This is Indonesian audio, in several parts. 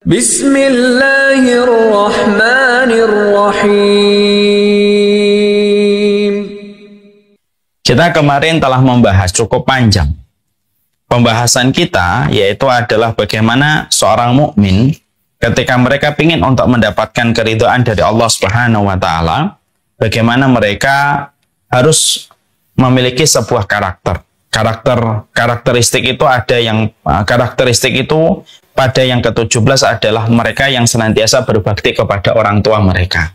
Bismillahirrahmanirrahim. Kita kemarin telah membahas cukup panjang. Pembahasan kita yaitu adalah bagaimana seorang mukmin ketika mereka ingin untuk mendapatkan keridhaan dari Allah Subhanahu wa taala, bagaimana mereka harus memiliki sebuah karakteristik itu ada yang karakteristik itu pada yang ke-17 adalah mereka yang senantiasa berbakti kepada orang tua mereka.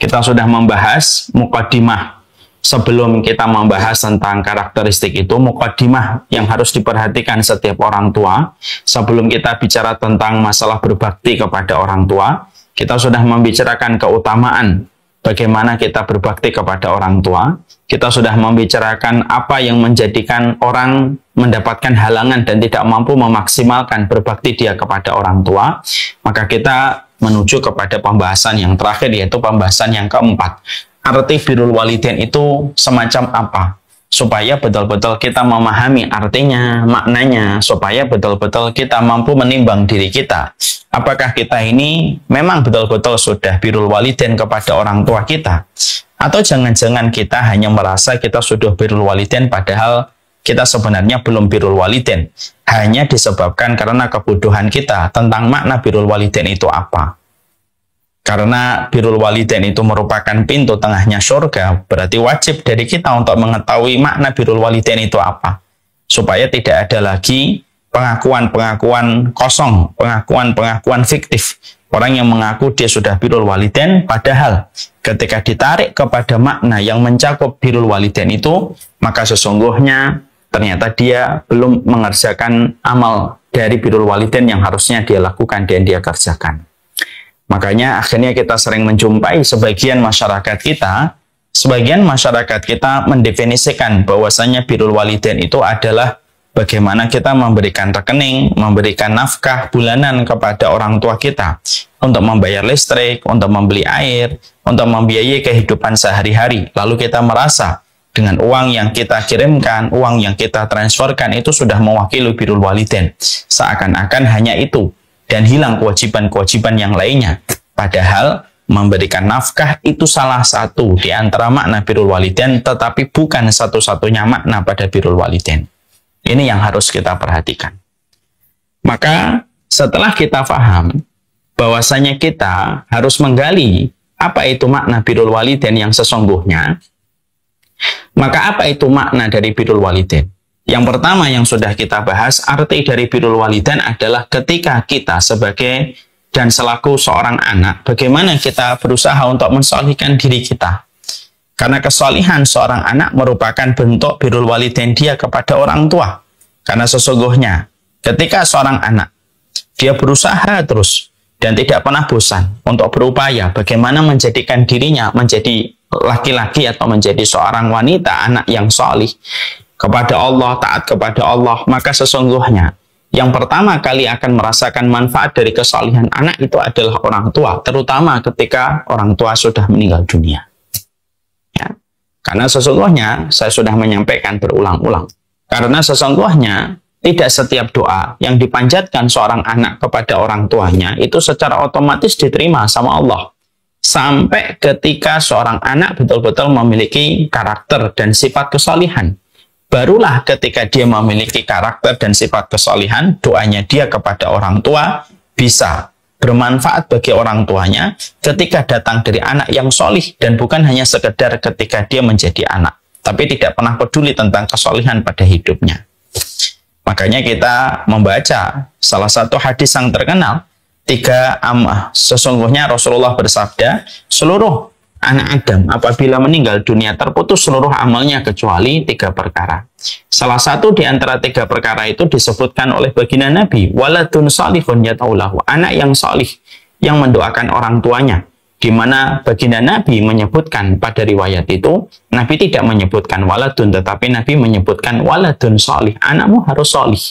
Kita sudah membahas muqaddimah. Sebelum kita membahas tentang karakteristik itu, muqaddimah yang harus diperhatikan setiap orang tua. Sebelum kita bicara tentang masalah berbakti kepada orang tua, kita sudah membicarakan keutamaan bagaimana kita berbakti kepada orang tua. Kita sudah membicarakan apa yang menjadikan orang mendapatkan halangan dan tidak mampu memaksimalkan berbakti dia kepada orang tua. Maka kita menuju kepada pembahasan yang terakhir, yaitu pembahasan yang keempat. Arti birrul walidain itu semacam apa? Supaya betul-betul kita memahami artinya, maknanya, supaya betul-betul kita mampu menimbang diri kita. Apakah kita ini memang betul-betul sudah birrul walidain kepada orang tua kita? Atau jangan-jangan kita hanya merasa kita sudah birrul walidain padahal kita sebenarnya belum birrul walidain. Hanya disebabkan karena kebodohan kita tentang makna birrul walidain itu apa. Karena birrul walidain itu merupakan pintu tengahnya surga, berarti wajib dari kita untuk mengetahui makna birrul walidain itu apa. Supaya tidak ada lagi pengakuan-pengakuan kosong, pengakuan-pengakuan fiktif. Orang yang mengaku dia sudah birrul walidain, padahal ketika ditarik kepada makna yang mencakup birrul walidain itu, maka sesungguhnya ternyata dia belum mengerjakan amal dari birrul walidain yang harusnya dia lakukan dan dia kerjakan. Makanya akhirnya kita sering menjumpai sebagian masyarakat kita mendefinisikan bahwasanya birrul walidain itu adalah bagaimana kita memberikan rekening, memberikan nafkah bulanan kepada orang tua kita untuk membayar listrik, untuk membeli air, untuk membiayai kehidupan sehari-hari. Lalu kita merasa dengan uang yang kita kirimkan, uang yang kita transferkan itu sudah mewakili birrul walidain. Seakan-akan hanya itu. Dan hilang kewajiban-kewajiban yang lainnya. Padahal memberikan nafkah itu salah satu di antara makna birrul walidain, tetapi bukan satu-satunya makna pada birrul walidain. Ini yang harus kita perhatikan. Maka setelah kita paham bahwasanya kita harus menggali apa itu makna birrul walidain yang sesungguhnya, maka apa itu makna dari birrul walidain? Yang pertama yang sudah kita bahas, arti dari birrul walidain adalah ketika kita sebagai dan selaku seorang anak, bagaimana kita berusaha untuk mensolihkan diri kita. Karena kesolihan seorang anak merupakan bentuk birrul walidain dia kepada orang tua. Karena sesungguhnya ketika seorang anak, dia berusaha terus dan tidak pernah bosan untuk berupaya bagaimana menjadikan dirinya menjadi laki-laki atau menjadi seorang wanita, anak yang solih kepada Allah, taat kepada Allah, maka sesungguhnya yang pertama kali akan merasakan manfaat dari kesalihan anak itu adalah orang tua, terutama ketika orang tua sudah meninggal dunia. Ya. Karena sesungguhnya saya sudah menyampaikan berulang-ulang. Karena sesungguhnya tidak setiap doa yang dipanjatkan seorang anak kepada orang tuanya itu secara otomatis diterima sama Allah. Sampai ketika seorang anak betul-betul memiliki karakter dan sifat kesalihan. Barulah ketika dia memiliki karakter dan sifat kesalihan, doanya dia kepada orang tua bisa bermanfaat bagi orang tuanya ketika datang dari anak yang solih, dan bukan hanya sekedar ketika dia menjadi anak, tapi tidak pernah peduli tentang kesolihan pada hidupnya. Makanya kita membaca salah satu hadis yang terkenal, sesungguhnya Rasulullah bersabda, seluruh anak Adam apabila meninggal dunia terputus seluruh amalnya kecuali 3 perkara. Salah satu di antara 3 perkara itu disebutkan oleh baginda Nabi, waladun salihun yad'ulahu, anak yang salih yang mendoakan orang tuanya. Di mana baginda Nabi menyebutkan pada riwayat itu, Nabi tidak menyebutkan waladun, tetapi Nabi menyebutkan waladun salih, anakmu harus salih.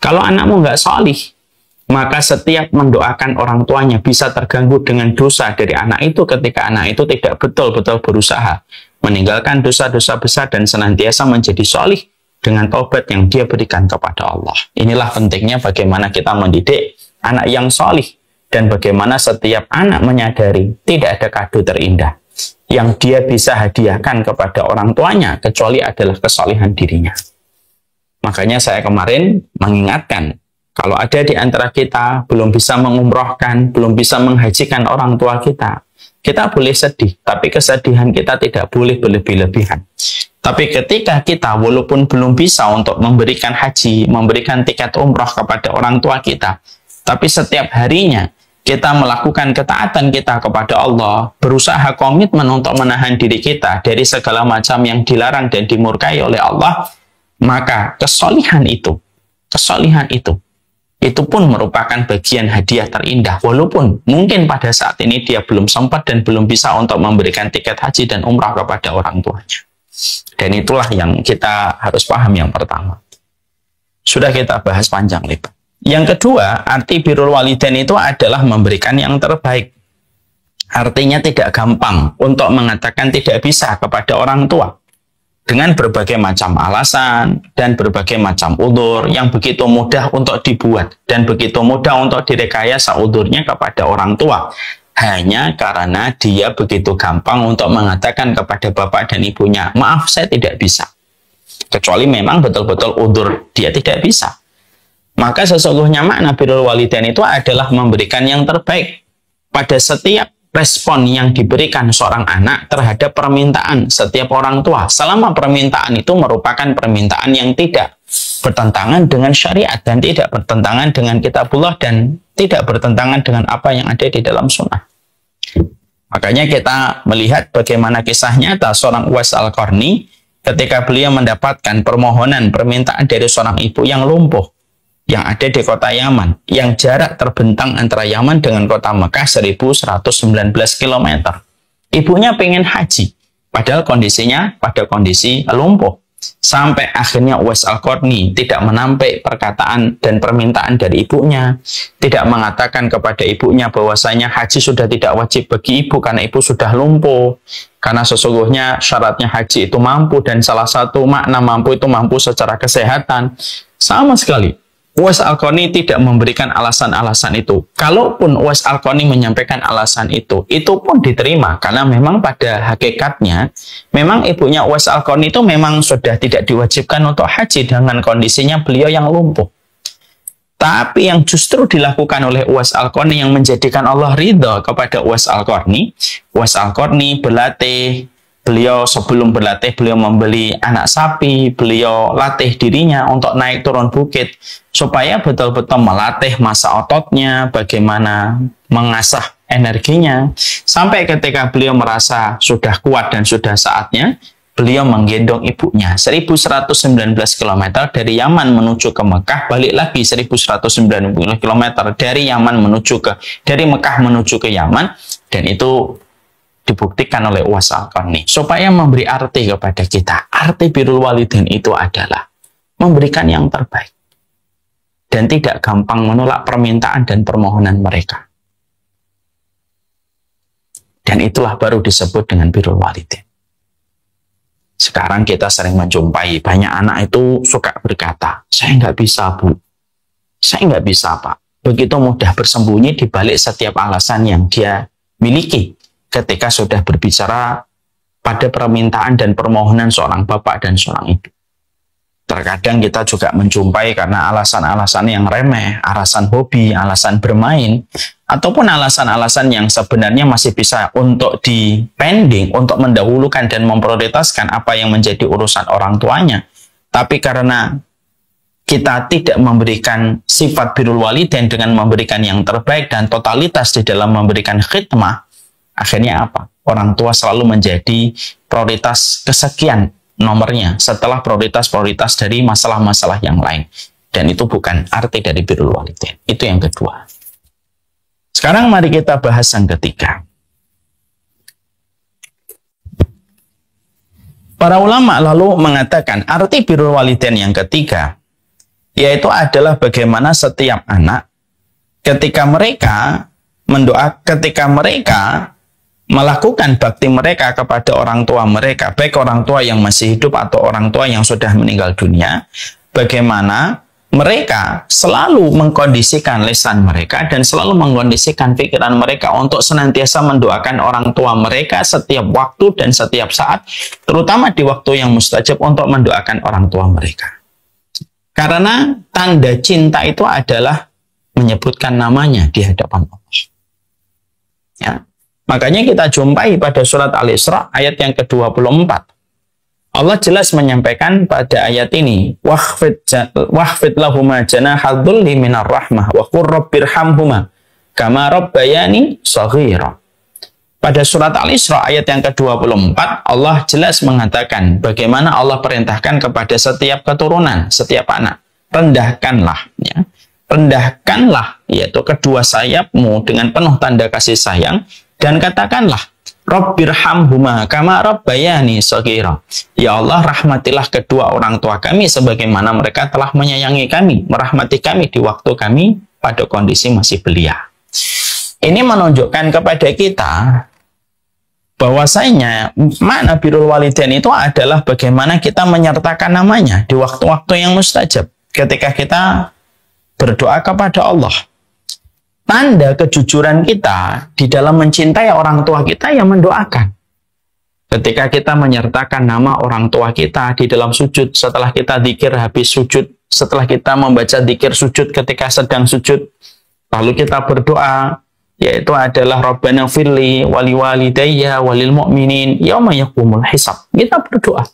Kalau anakmu nggak salih, maka setiap mendoakan orang tuanya bisa terganggu dengan dosa dari anak itu ketika anak itu tidak betul-betul berusaha meninggalkan dosa-dosa besar dan senantiasa menjadi solih dengan taubat yang dia berikan kepada Allah. Inilah pentingnya bagaimana kita mendidik anak yang solih dan bagaimana setiap anak menyadari tidak ada kado terindah yang dia bisa hadiahkan kepada orang tuanya kecuali adalah kesolehan dirinya. Makanya saya kemarin mengingatkan, kalau ada di antara kita belum bisa mengumrohkan, belum bisa menghajikan orang tua kita boleh sedih, tapi kesedihan kita tidak boleh berlebih-lebihan. Tapi ketika kita walaupun belum bisa untuk memberikan haji, memberikan tiket umroh kepada orang tua kita, tapi setiap harinya kita melakukan ketaatan kita kepada Allah, berusaha komitmen untuk menahan diri kita dari segala macam yang dilarang dan dimurkai oleh Allah, maka kesolihan itu pun merupakan bagian hadiah terindah, walaupun mungkin pada saat ini dia belum sempat dan belum bisa untuk memberikan tiket haji dan umrah kepada orang tuanya. Dan itulah yang kita harus paham yang pertama. Sudah kita bahas panjang lebar. Yang kedua, arti birrul walidain itu adalah memberikan yang terbaik. Artinya tidak gampang untuk mengatakan tidak bisa kepada orang tua. Dengan berbagai macam alasan dan berbagai macam udzur yang begitu mudah untuk dibuat dan begitu mudah untuk direkayasa udzurnya kepada orang tua. Hanya karena dia begitu gampang untuk mengatakan kepada bapak dan ibunya, maaf saya tidak bisa. Kecuali memang betul-betul udzur dia tidak bisa. Maka sesungguhnya makna birrul walidain itu adalah memberikan yang terbaik pada setiap respon yang diberikan seorang anak terhadap permintaan setiap orang tua. Selama permintaan itu merupakan permintaan yang tidak bertentangan dengan syariat dan tidak bertentangan dengan kitabullah dan tidak bertentangan dengan apa yang ada di dalam sunnah. Makanya kita melihat bagaimana kisah nyata seorang Uwais Al-Qarni ketika beliau mendapatkan permintaan dari seorang ibu yang lumpuh, yang ada di kota Yaman, yang jarak terbentang antara Yaman dengan kota Mekah 1119 km. Ibunya pengen haji, padahal kondisinya pada kondisi lumpuh. Sampai akhirnya Uwais Al-Qarni tidak menampik perkataan dan permintaan dari ibunya, tidak mengatakan kepada ibunya bahwasanya haji sudah tidak wajib bagi ibu karena ibu sudah lumpuh. Karena sesungguhnya syaratnya haji itu mampu, dan salah satu makna mampu itu mampu secara kesehatan. Sama sekali Uwais Al-Qarni tidak memberikan alasan-alasan itu. Kalaupun Uwais Al-Qarni menyampaikan alasan itu pun diterima. Karena memang pada hakikatnya, memang ibunya Uwais Al-Qarni itu memang sudah tidak diwajibkan untuk haji dengan kondisinya beliau yang lumpuh. Tapi yang justru dilakukan oleh Uwais Al-Qarni yang menjadikan Allah ridha kepada Uwais Al-Qarni berlatih. Beliau sebelum berlatih, beliau membeli anak sapi, beliau latih dirinya untuk naik turun bukit, supaya betul-betul melatih masa ototnya, bagaimana mengasah energinya, sampai ketika beliau merasa sudah kuat dan sudah saatnya, beliau menggendong ibunya 1119 km dari Yaman menuju ke Mekah, balik lagi 1190 km dari Mekah menuju ke Yaman, dan itu dibuktikan oleh Uwais Al-Qarni supaya memberi arti kepada kita. Arti birrul walidain itu adalah memberikan yang terbaik dan tidak gampang menolak permintaan dan permohonan mereka. Dan itulah baru disebut dengan birrul walidain. Sekarang kita sering menjumpai banyak anak itu suka berkata, saya nggak bisa bu, saya nggak bisa pak. Begitu mudah bersembunyi di balik setiap alasan yang dia miliki ketika sudah berbicara pada permintaan dan permohonan seorang bapak dan seorang ibu. Terkadang kita juga menjumpai karena alasan-alasan yang remeh, alasan hobi, alasan bermain, ataupun alasan-alasan yang sebenarnya masih bisa untuk dipending, untuk mendahulukan dan memprioritaskan apa yang menjadi urusan orang tuanya. Tapi karena kita tidak memberikan sifat birrul walidain dengan memberikan yang terbaik dan totalitas di dalam memberikan khidmah, akhirnya apa? Orang tua selalu menjadi prioritas kesekian nomornya setelah prioritas-prioritas dari masalah-masalah yang lain. Dan itu bukan arti dari birrul walidain. Itu yang kedua. Sekarang mari kita bahas yang ketiga. Para ulama lalu mengatakan arti birrul walidain yang ketiga, yaitu adalah bagaimana setiap anak ketika mereka melakukan bakti mereka kepada orang tua mereka, baik orang tua yang masih hidup atau orang tua yang sudah meninggal dunia, bagaimana mereka selalu mengkondisikan lisan mereka dan selalu mengkondisikan pikiran mereka untuk senantiasa mendoakan orang tua mereka setiap waktu dan setiap saat, terutama di waktu yang mustajab untuk mendoakan orang tua mereka. Karena tanda cinta itu adalah menyebutkan namanya di hadapan Allah. Ya. Makanya kita jumpai pada surat Al-Isra ayat yang ke-24. Allah jelas menyampaikan pada ayat ini, wahfid lahuma janahal dhulli minar rahmah wa qur rabbirhamhuma kama rabbayani shaghira. Pada surat Al-Isra ayat yang ke-24, Allah jelas mengatakan bagaimana Allah perintahkan kepada setiap keturunan, setiap anak, rendahkanlah, ya. Rendahkanlah, yaitu kedua sayapmu dengan penuh tanda kasih sayang, dan katakanlah, Rabbirhamhuma kama rabbayani shaghira. Ya Allah, rahmatilah kedua orang tua kami sebagaimana mereka telah menyayangi kami, merahmati kami di waktu kami pada kondisi masih belia. Ini menunjukkan kepada kita bahwasanya makna birrul walidain itu adalah bagaimana kita menyertakan namanya di waktu-waktu yang mustajab ketika kita berdoa kepada Allah. Tanda kejujuran kita di dalam mencintai orang tua kita yang mendoakan. Ketika kita menyertakan nama orang tua kita di dalam sujud, setelah kita zikir habis sujud, setelah kita membaca zikir sujud ketika sedang sujud, lalu kita berdoa, yaitu adalah Rabbana firli wali walidayya walil mu'minin yauma yaqumul hisab. Kita berdoa.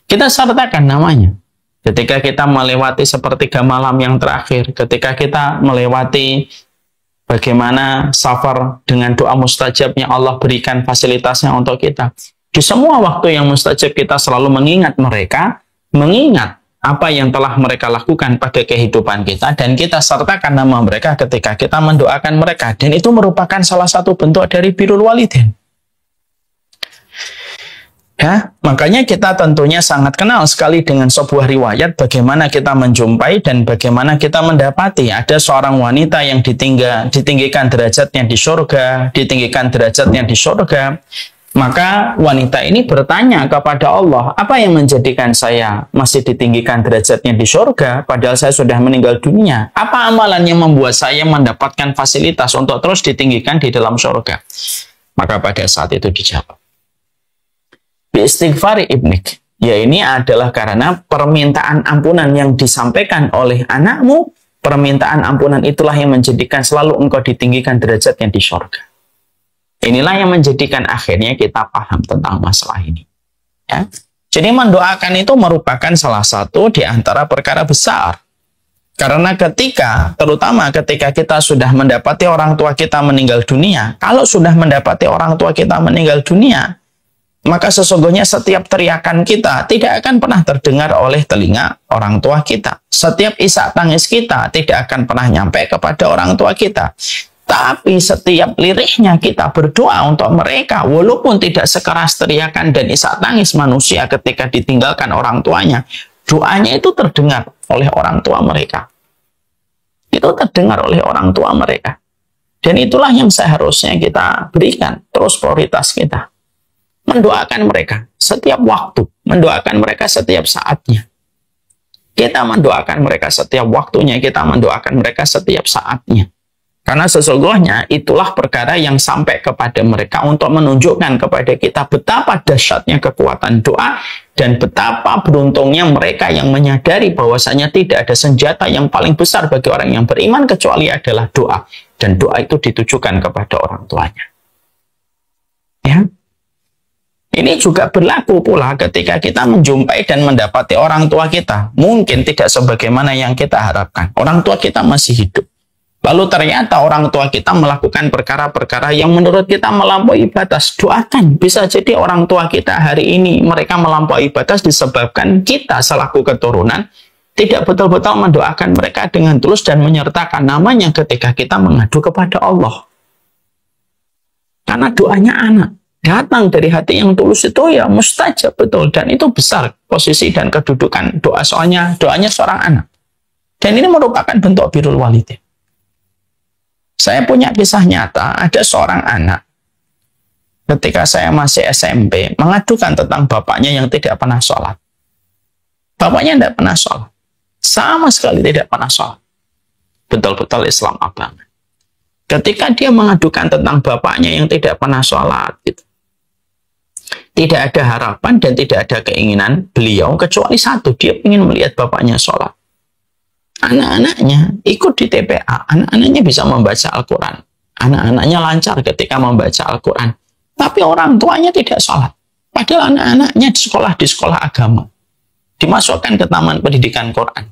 Kita sertakan namanya. Ketika kita melewati sepertiga malam yang terakhir, ketika kita melewati bagaimana safar dengan doa mustajabnya Allah berikan fasilitasnya untuk kita. Di semua waktu yang mustajab kita selalu mengingat mereka, mengingat apa yang telah mereka lakukan pada kehidupan kita, dan kita sertakan nama mereka ketika kita mendoakan mereka. Dan itu merupakan salah satu bentuk dari birrul walidain. Ya, makanya kita tentunya sangat kenal sekali dengan sebuah riwayat bagaimana kita menjumpai dan bagaimana kita mendapati ada seorang wanita yang ditinggikan derajatnya di surga, ditinggikan derajatnya di surga. Maka wanita ini bertanya kepada Allah, apa yang menjadikan saya masih ditinggikan derajatnya di surga padahal saya sudah meninggal dunia? Apa amalan yang membuat saya mendapatkan fasilitas untuk terus ditinggikan di dalam surga? Maka pada saat itu dijawab, istighfari ibnik. Ya, ini adalah karena permintaan ampunan yang disampaikan oleh anakmu. Permintaan ampunan itulah yang menjadikan selalu engkau ditinggikan derajatnya di surga. Inilah yang menjadikan akhirnya kita paham tentang masalah ini. Ya. Jadi mendoakan itu merupakan salah satu di antara perkara besar. Karena terutama ketika kita sudah mendapati orang tua kita meninggal dunia, kalau sudah mendapati orang tua kita meninggal dunia, maka sesungguhnya setiap teriakan kita tidak akan pernah terdengar oleh telinga orang tua kita. Setiap isak tangis kita tidak akan pernah nyampe kepada orang tua kita. Tapi setiap lirihnya kita berdoa untuk mereka, walaupun tidak sekeras teriakan dan isak tangis manusia ketika ditinggalkan orang tuanya, doanya itu terdengar oleh orang tua mereka. Itu terdengar oleh orang tua mereka. Dan itulah yang seharusnya kita berikan terus prioritas kita. Mendoakan mereka setiap waktu, mendoakan mereka setiap saatnya. Kita mendoakan mereka setiap waktunya, kita mendoakan mereka setiap saatnya. Karena sesungguhnya itulah perkara yang sampai kepada mereka untuk menunjukkan kepada kita betapa dahsyatnya kekuatan doa dan betapa beruntungnya mereka yang menyadari bahwasanya tidak ada senjata yang paling besar bagi orang yang beriman kecuali adalah doa. Dan doa itu ditujukan kepada orang tuanya. Ya. Ini juga berlaku pula ketika kita menjumpai dan mendapati orang tua kita. Mungkin tidak sebagaimana yang kita harapkan. Orang tua kita masih hidup. Lalu ternyata orang tua kita melakukan perkara-perkara yang menurut kita melampaui batas. Doakan. Bisa jadi orang tua kita hari ini mereka melampaui batas disebabkan kita selaku keturunan tidak betul-betul mendoakan mereka dengan tulus dan menyertakan namanya ketika kita mengadu kepada Allah. Karena doanya anak datang dari hati yang tulus itu ya mustajab betul, dan itu besar posisi dan kedudukan doa, soalnya doanya seorang anak. Dan ini merupakan bentuk birrul walidain. Saya punya kisah nyata, ada seorang anak ketika saya masih SMP mengadukan tentang bapaknya yang tidak pernah sholat. Bapaknya tidak pernah sholat. Sama sekali tidak pernah sholat. Betul-betul Islam abangan. Ketika dia mengadukan tentang bapaknya yang tidak pernah sholat, gitu, tidak ada harapan dan tidak ada keinginan beliau kecuali satu, dia ingin melihat bapaknya sholat. Anak-anaknya ikut di TPA, anak-anaknya bisa membaca Al-Quran, anak-anaknya lancar ketika membaca Al-Quran, tapi orang tuanya tidak sholat. Padahal anak-anaknya di sekolah agama, dimasukkan ke taman pendidikan Quran.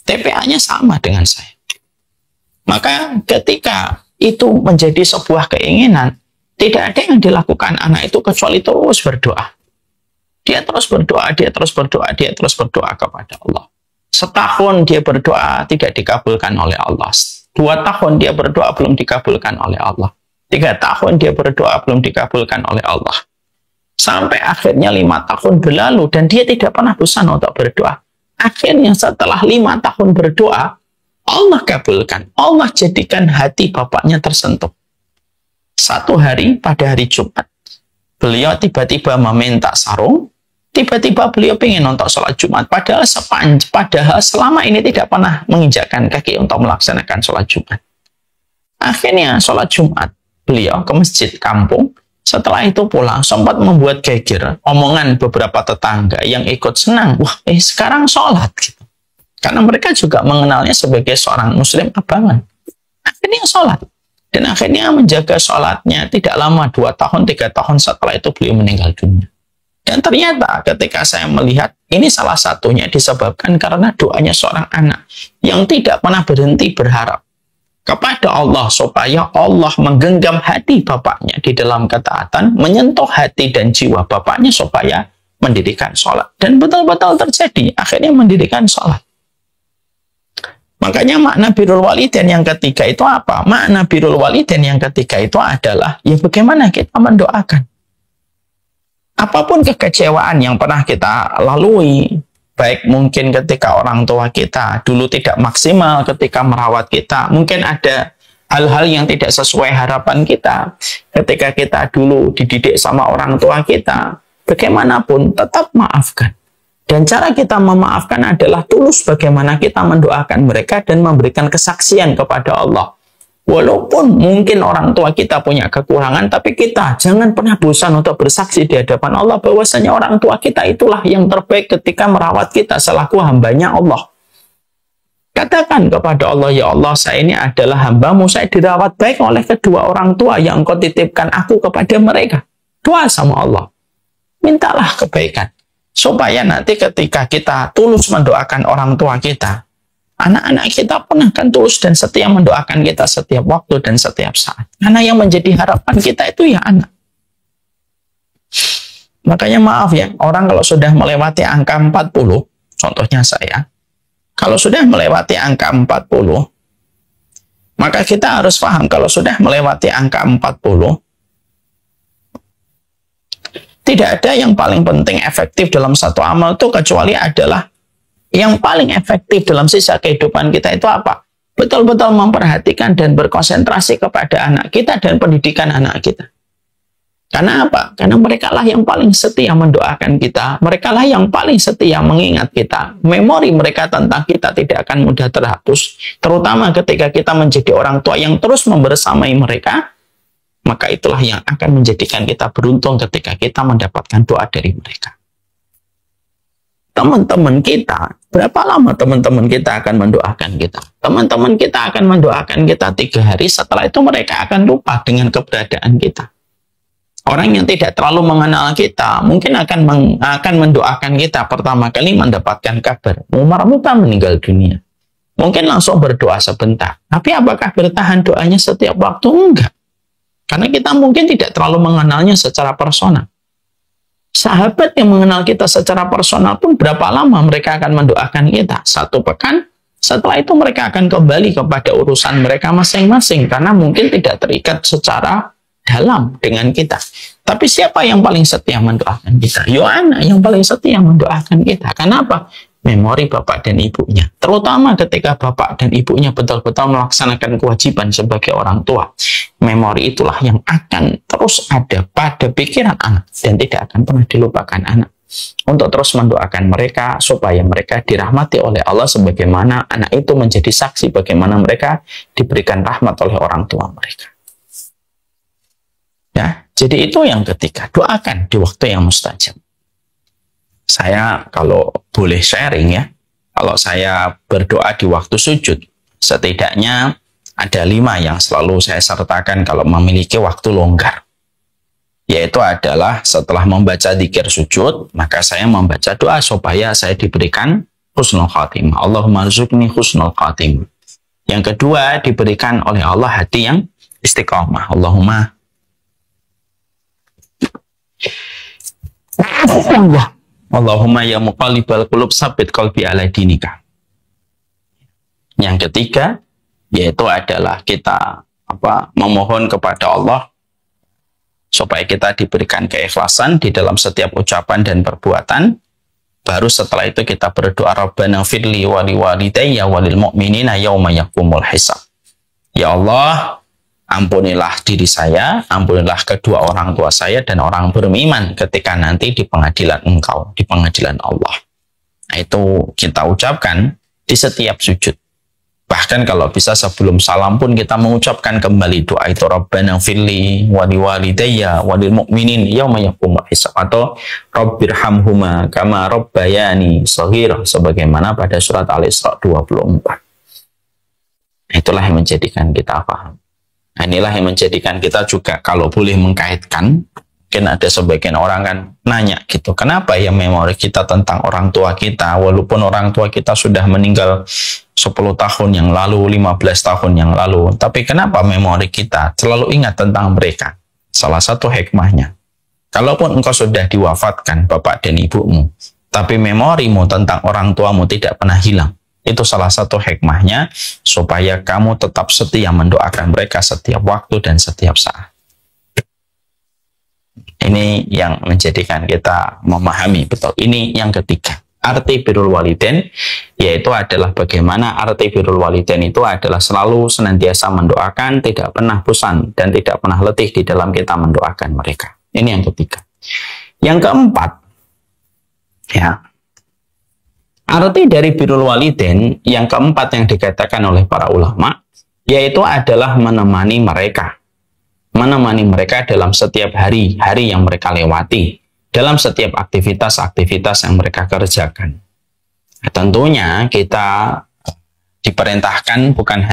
TPA-nya sama dengan saya. Maka ketika itu menjadi sebuah keinginan, tidak ada yang dilakukan anak itu kecuali terus berdoa. Dia terus berdoa, dia terus berdoa, dia terus berdoa kepada Allah. Setahun dia berdoa tidak dikabulkan oleh Allah. 2 tahun dia berdoa belum dikabulkan oleh Allah. 3 tahun dia berdoa belum dikabulkan oleh Allah. Sampai akhirnya 5 tahun berlalu dan dia tidak pernah bosan untuk berdoa. Akhirnya setelah 5 tahun berdoa, Allah kabulkan. Allah jadikan hati bapaknya tersentuh. Satu hari pada hari Jumat, beliau tiba-tiba meminta sarung. Tiba-tiba beliau ingin untuk sholat Jumat. Padahal selama ini tidak pernah menginjakkan kaki untuk melaksanakan sholat Jumat. Akhirnya sholat Jumat, beliau ke masjid kampung. Setelah itu pulang, sempat membuat geger omongan beberapa tetangga yang ikut senang. Wah, sekarang sholat. Gitu. Karena mereka juga mengenalnya sebagai seorang muslim abangan. Akhirnya sholat. Dan akhirnya menjaga sholatnya tidak lama, 2 tahun, 3 tahun setelah itu beliau meninggal dunia. Dan ternyata ketika saya melihat, ini salah satunya disebabkan karena doanya seorang anak yang tidak pernah berhenti berharap kepada Allah supaya Allah menggenggam hati bapaknya di dalam ketaatan, menyentuh hati dan jiwa bapaknya supaya mendirikan sholat. Dan betul-betul terjadi, akhirnya mendirikan sholat. Makanya makna birrul walidain yang ketiga itu apa? Makna birrul walidain yang ketiga itu adalah, ya bagaimana kita mendoakan. Apapun kekecewaan yang pernah kita lalui, baik mungkin ketika orang tua kita dulu tidak maksimal ketika merawat kita, mungkin ada hal-hal yang tidak sesuai harapan kita ketika kita dulu dididik sama orang tua kita, bagaimanapun tetap maafkan. Dan cara kita memaafkan adalah tulus bagaimana kita mendoakan mereka dan memberikan kesaksian kepada Allah. Walaupun mungkin orang tua kita punya kekurangan, tapi kita jangan pernah bosan untuk bersaksi di hadapan Allah bahwasanya orang tua kita itulah yang terbaik ketika merawat kita selaku hambanya Allah. Katakan kepada Allah, ya Allah, saya ini adalah hambamu, saya dirawat baik oleh kedua orang tua yang engkau titipkan aku kepada mereka. Doa sama Allah. Mintalah kebaikan. Supaya nanti ketika kita tulus mendoakan orang tua kita, anak-anak kita pun akan tulus dan setia mendoakan kita setiap waktu dan setiap saat. Karena yang menjadi harapan kita itu ya anak. Makanya maaf ya, orang kalau sudah melewati angka 40, contohnya saya, kalau sudah melewati angka 40, maka kita harus paham kalau sudah melewati angka 40, tidak ada yang paling penting efektif dalam satu amal itu kecuali adalah yang paling efektif dalam sisa kehidupan kita itu apa? Betul-betul memperhatikan dan berkonsentrasi kepada anak kita dan pendidikan anak kita. Karena apa? Karena mereka lah yang paling setia mendoakan kita. Mereka lah yang paling setia mengingat kita. Memori mereka tentang kita tidak akan mudah terhapus. Terutama ketika kita menjadi orang tua yang terus membersamai mereka, maka itulah yang akan menjadikan kita beruntung ketika kita mendapatkan doa dari mereka. Teman-teman kita, berapa lama teman-teman kita akan mendoakan kita? Teman-teman kita akan mendoakan kita 3 hari, setelah itu mereka akan lupa dengan keberadaan kita. Orang yang tidak terlalu mengenal kita, mungkin akan mendoakan kita pertama kali mendapatkan kabar, Umar Muta meninggal dunia. Mungkin langsung berdoa sebentar. Tapi apakah bertahan doanya setiap waktu? Enggak. Karena kita mungkin tidak terlalu mengenalnya secara personal. Sahabat yang mengenal kita secara personal pun berapa lama mereka akan mendoakan kita? 1 pekan. Setelah itu mereka akan kembali kepada urusan mereka masing-masing. Karena mungkin tidak terikat secara dalam dengan kita. Tapi siapa yang paling setia mendoakan kita? Yo anak yang paling setia mendoakan kita. Kenapa? Memori bapak dan ibunya. Terutama ketika bapak dan ibunya betul-betul melaksanakan kewajiban sebagai orang tua. Memori itulah yang akan terus ada pada pikiran anak dan tidak akan pernah dilupakan anak. untuk terus mendoakan mereka supaya mereka dirahmati oleh Allah sebagaimana anak itu menjadi saksi bagaimana mereka diberikan rahmat oleh orang tua mereka. Ya, jadi itu yang ketiga, doakan di waktu yang mustajab. Saya kalau boleh sharing ya, kalau saya berdoa di waktu sujud, setidaknya ada 5 yang selalu saya sertakan kalau memiliki waktu longgar. Yaitu adalah setelah membaca dzikir sujud, maka saya membaca doa supaya saya diberikan husnul khatimah. Allahumma rzuqni husnul khatimah. Yang kedua, diberikan oleh Allah hati yang istiqomah. Allahumma ya muqallibal qulub tsabbit qalbi ala dinika. Yang ketiga, yaitu adalah kita memohon kepada Allah supaya kita diberikan keikhlasan di dalam setiap ucapan dan perbuatan. Baru setelah itu kita berdoa, Rabbana firli wa liwalidayya wa lil mu'minina yauma yaqumul hisab. Ya Allah, ampunilah diri saya, ampunilah kedua orang tua saya dan orang beriman ketika nanti di pengadilan Engkau, di pengadilan Allah. Nah, itu kita ucapkan di setiap sujud. Bahkan kalau bisa sebelum salam pun kita mengucapkan kembali doa itu, Rabbana firli wa liwalidayya wa lil mu'minin yauma yaqumul hisab, atau Rabbirhamhuma kama rabbayani shaghira, sebagaimana pada surat Al-Isra 24. Itulah yang menjadikan kita paham. Nah, inilah yang menjadikan kita juga kalau boleh mengkaitkan, mungkin ada sebagian orang kan nanya gitu, kenapa ya memori kita tentang orang tua kita, walaupun orang tua kita sudah meninggal 10 tahun yang lalu, 15 tahun yang lalu, tapi kenapa memori kita selalu ingat tentang mereka? Salah satu hikmahnya, kalaupun engkau sudah diwafatkan bapak dan ibumu, tapi memorimu tentang orang tuamu tidak pernah hilang. Itu salah satu hikmahnya, supaya kamu tetap setia mendoakan mereka setiap waktu dan setiap saat. Ini yang menjadikan kita memahami betul. Ini yang ketiga, arti birrul walidain, yaitu adalah bagaimana arti birrul walidain itu adalah selalu senantiasa mendoakan, tidak pernah bosan dan tidak pernah letih di dalam kita mendoakan mereka. Ini yang ketiga. Yang keempat, ya, arti dari birrul walidain yang keempat yang dikatakan oleh para ulama, yaitu adalah menemani mereka. Menemani mereka dalam setiap hari-hari yang mereka lewati, dalam setiap aktivitas-aktivitas yang mereka kerjakan. Nah, tentunya kita diperintahkan bukan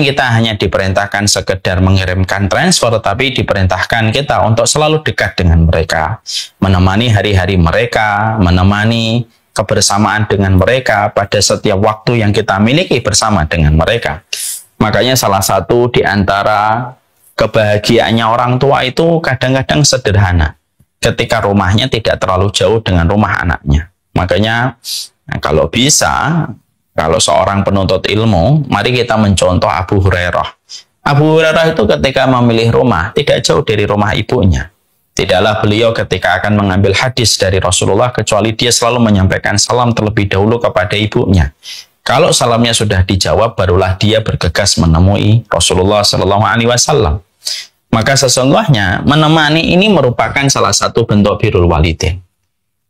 kita hanya diperintahkan sekedar mengirimkan transfer, tapi diperintahkan kita untuk selalu dekat dengan mereka, menemani hari-hari mereka, menemani kebersamaan dengan mereka pada setiap waktu yang kita miliki bersama dengan mereka. Makanya salah satu di antara kebahagiaannya orang tua itu kadang-kadang sederhana, ketika rumahnya tidak terlalu jauh dengan rumah anaknya. Makanya kalau bisa, kalau seorang penuntut ilmu, mari kita mencontoh Abu Hurairah. Abu Hurairah itu ketika memilih rumah tidak jauh dari rumah ibunya. Tidaklah beliau ketika akan mengambil hadis dari Rasulullah kecuali dia selalu menyampaikan salam terlebih dahulu kepada ibunya. Kalau salamnya sudah dijawab, barulah dia bergegas menemui Rasulullah SAW. Maka sesungguhnya menemani ini merupakan salah satu bentuk birrul walidain.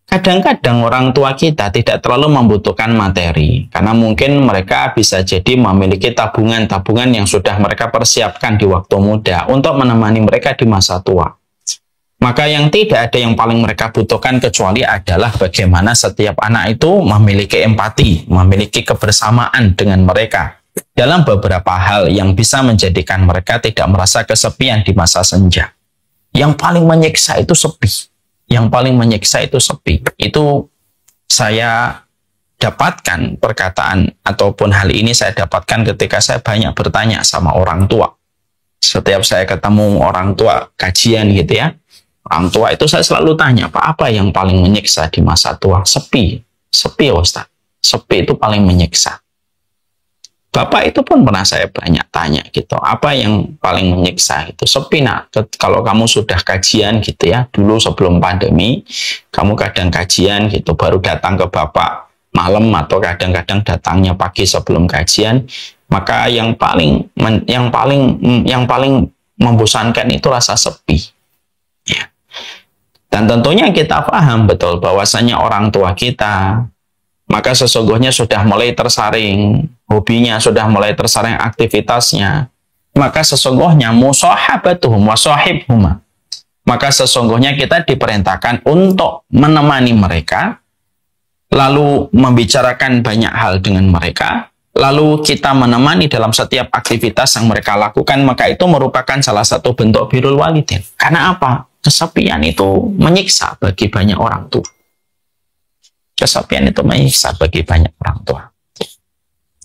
Kadang-kadang orang tua kita tidak terlalu membutuhkan materi, karena mungkin mereka bisa jadi memiliki tabungan-tabungan yang sudah mereka persiapkan di waktu muda untuk menemani mereka di masa tua. Maka yang tidak ada yang paling mereka butuhkan kecuali adalah bagaimana setiap anak itu memiliki empati, memiliki kebersamaan dengan mereka dalam beberapa hal yang bisa menjadikan mereka tidak merasa kesepian di masa senja. Yang paling menyiksa itu sepi. Yang paling menyiksa itu sepi. Itu saya dapatkan perkataan ataupun hal ini saya dapatkan ketika saya banyak bertanya sama orang tua. Setiap saya ketemu orang tua kajian gitu ya, orang tua itu saya selalu tanya, Pak, apa yang paling menyiksa di masa tua? Sepi. Sepi, Ustaz. Sepi itu paling menyiksa. Bapak itu pun pernah saya banyak tanya gitu, apa yang paling menyiksa itu? Sepi, nak. Kalau kamu sudah kajian gitu ya, dulu sebelum pandemi, kamu kadang kajian gitu, baru datang ke Bapak malam atau kadang-kadang datangnya pagi sebelum kajian, maka yang paling membosankan itu rasa sepi. Ya. Dan tentunya kita paham betul bahwasanya orang tua kita, maka sesungguhnya sudah mulai tersaring hobinya, sudah mulai tersaring aktivitasnya. Maka sesungguhnya musahabatuhum wa sahibhuma. Maka sesungguhnya kita diperintahkan untuk menemani mereka, lalu membicarakan banyak hal dengan mereka, lalu kita menemani dalam setiap aktivitas yang mereka lakukan, maka itu merupakan salah satu bentuk birrul walidain. Karena apa? Kesepian itu menyiksa bagi banyak orang tua. Kesepian itu menyiksa bagi banyak orang tua.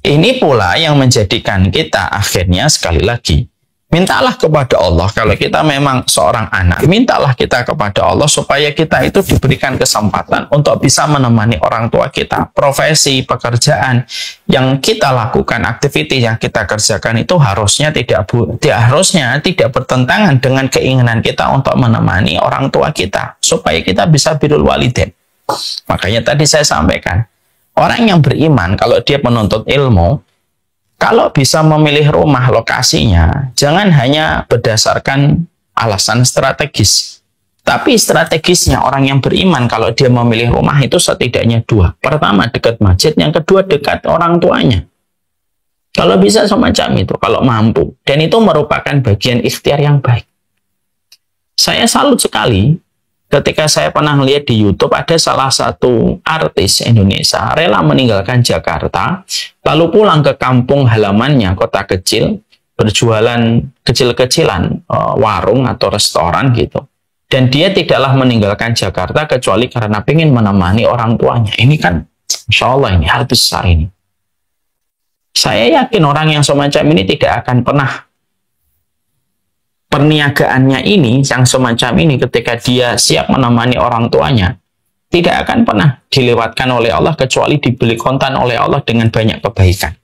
Ini pula yang menjadikan kita akhirnya sekali lagi, mintalah kepada Allah. Kalau kita memang seorang anak, mintalah kita kepada Allah supaya kita itu diberikan kesempatan untuk bisa menemani orang tua kita. Profesi, pekerjaan yang kita lakukan, aktivitas yang kita kerjakan itu harusnya tidak bertentangan dengan keinginan kita untuk menemani orang tua kita supaya kita bisa birrul walidain. Makanya tadi saya sampaikan, orang yang beriman kalau dia menuntut ilmu, kalau bisa memilih rumah lokasinya, jangan hanya berdasarkan alasan strategis. Tapi strategisnya orang yang beriman kalau dia memilih rumah itu setidaknya dua. Pertama, dekat masjid. Yang kedua, dekat orang tuanya. Kalau bisa semacam itu, kalau mampu. Dan itu merupakan bagian ikhtiar yang baik. Saya salut sekali ketika saya pernah melihat di YouTube ada salah satu artis Indonesia rela meninggalkan Jakarta, lalu pulang ke kampung halamannya, kota kecil, berjualan kecil-kecilan, warung atau restoran gitu. Dan dia tidaklah meninggalkan Jakarta kecuali karena ingin menemani orang tuanya. Ini kan, Masya Allah, ini artis besar ini. Saya yakin orang yang semacam ini tidak akan pernah perniagaannya ini, yang semacam ini ketika dia siap menemani orang tuanya, tidak akan pernah dilewatkan oleh Allah kecuali diberi kontan oleh Allah dengan banyak kebaikan.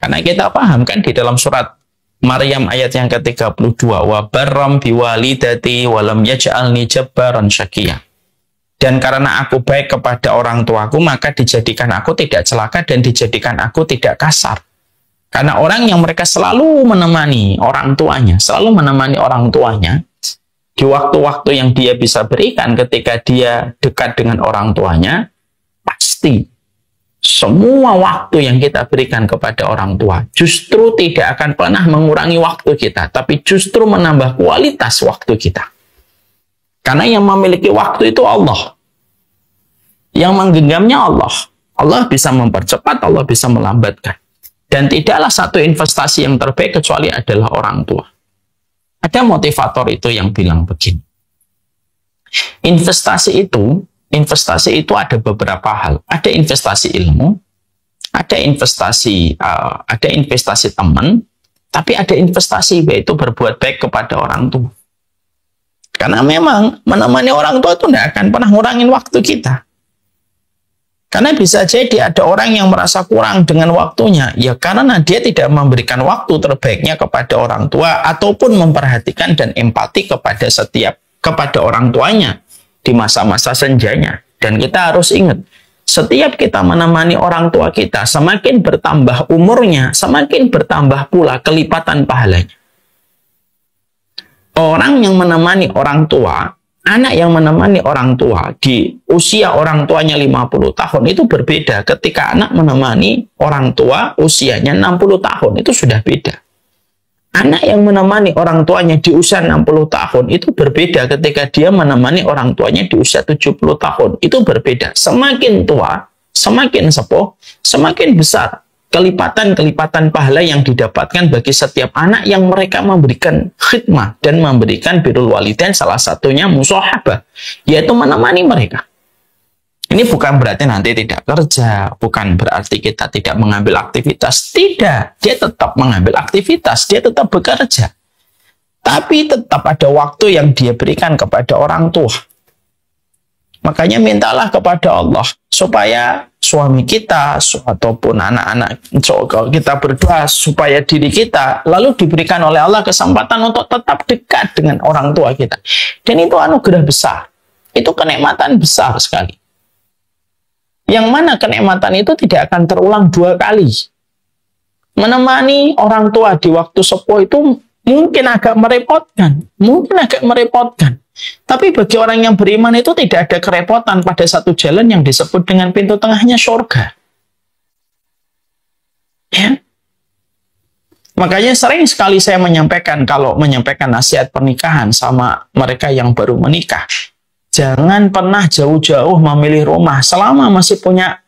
Karena kita paham kan di dalam surat Maryam ayat yang ke-32, wa barram biwalidati walam yaj'alni jabbaran syaqiyya. Dan karena aku baik kepada orang tuaku, maka dijadikan aku tidak celaka dan dijadikan aku tidak kasar. Karena orang yang mereka selalu menemani orang tuanya, di waktu-waktu yang dia bisa berikan ketika dia dekat dengan orang tuanya, pasti semua waktu yang kita berikan kepada orang tua justru tidak akan pernah mengurangi waktu kita, tapi justru menambah kualitas waktu kita. Karena yang memiliki waktu itu Allah. Yang menggenggamnya Allah. Allah bisa mempercepat, Allah bisa melambatkan. Dan tidaklah satu investasi yang terbaik kecuali adalah orang tua. Ada motivator itu yang bilang begini. Investasi itu ada beberapa hal. Ada investasi ilmu, ada investasi teman, tapi ada investasi yaitu berbuat baik kepada orang tua. Karena memang menemani orang tua itu tidak akan pernah ngurangin waktu kita. Karena bisa jadi ada orang yang merasa kurang dengan waktunya, ya karena dia tidak memberikan waktu terbaiknya kepada orang tua ataupun memperhatikan dan empati kepada orang tuanya di masa-masa senjanya. Dan kita harus ingat, setiap kita menemani orang tua kita, semakin bertambah umurnya, semakin bertambah pula kelipatan pahalanya. Orang yang menemani orang tua, anak yang menemani orang tua di usia orang tuanya 50 tahun itu berbeda ketika anak menemani orang tua usianya 60 tahun, itu sudah beda. Anak yang menemani orang tuanya di usia 60 tahun itu berbeda ketika dia menemani orang tuanya di usia 70 tahun, itu berbeda. Semakin tua, semakin sepuh, semakin besar kelipatan-kelipatan pahala yang didapatkan bagi setiap anak yang mereka memberikan khidmah dan memberikan birrul walidain, salah satunya musahabah, yaitu menemani mereka. Ini bukan berarti nanti tidak kerja, bukan berarti kita tidak mengambil aktivitas. Tidak, dia tetap mengambil aktivitas, dia tetap bekerja. Tapi tetap ada waktu yang dia berikan kepada orang tua. Makanya mintalah kepada Allah supaya suami kita ataupun anak-anak kita berdoa supaya diri kita lalu diberikan oleh Allah kesempatan untuk tetap dekat dengan orang tua kita. Dan itu anugerah besar. Itu kenikmatan besar sekali. Yang mana kenikmatan itu tidak akan terulang dua kali. Menemani orang tua di waktu sepuh itu mungkin agak merepotkan. Tapi bagi orang yang beriman itu tidak ada kerepotan pada satu jalan yang disebut dengan pintu tengahnya surga. Ya. Makanya sering sekali saya menyampaikan, kalau menyampaikan nasihat pernikahan sama mereka yang baru menikah, jangan pernah jauh-jauh memilih rumah selama masih punya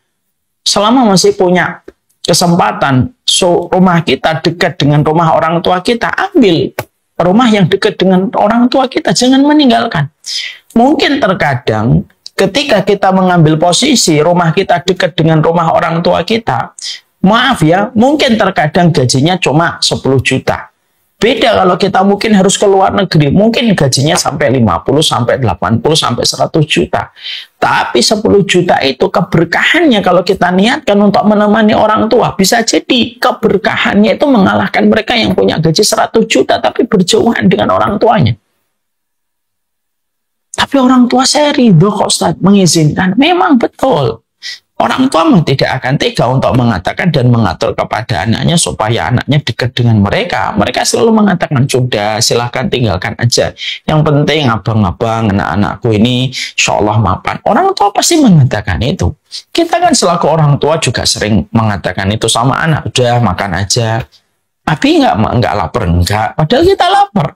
kesempatan. So, rumah kita dekat dengan rumah orang tua kita, ambil rumah yang dekat dengan orang tua kita, jangan meninggalkan. Mungkin terkadang ketika kita mengambil posisi rumah kita dekat dengan rumah orang tua kita, maaf ya, mungkin terkadang gajinya cuma 10 juta. Beda kalau kita mungkin harus ke luar negeri, mungkin gajinya sampai 50, sampai 80, sampai 100 juta. Tapi 10 juta itu keberkahannya kalau kita niatkan untuk menemani orang tua, bisa jadi keberkahannya itu mengalahkan mereka yang punya gaji 100 juta tapi berjauhan dengan orang tuanya. Tapi orang tua saya ridho kok Ustaz, mengizinkan. Memang betul. Orang tua tidak akan tega untuk mengatakan dan mengatur kepada anaknya supaya anaknya dekat dengan mereka. Mereka selalu mengatakan, sudah silahkan tinggalkan aja. Yang penting abang-abang, anak-anakku ini insya Allah mapan. Orang tua pasti mengatakan itu. Kita kan selaku orang tua juga sering mengatakan itu sama anak. Udah makan aja. Tapi nggak lapar, enggak. Padahal kita lapar.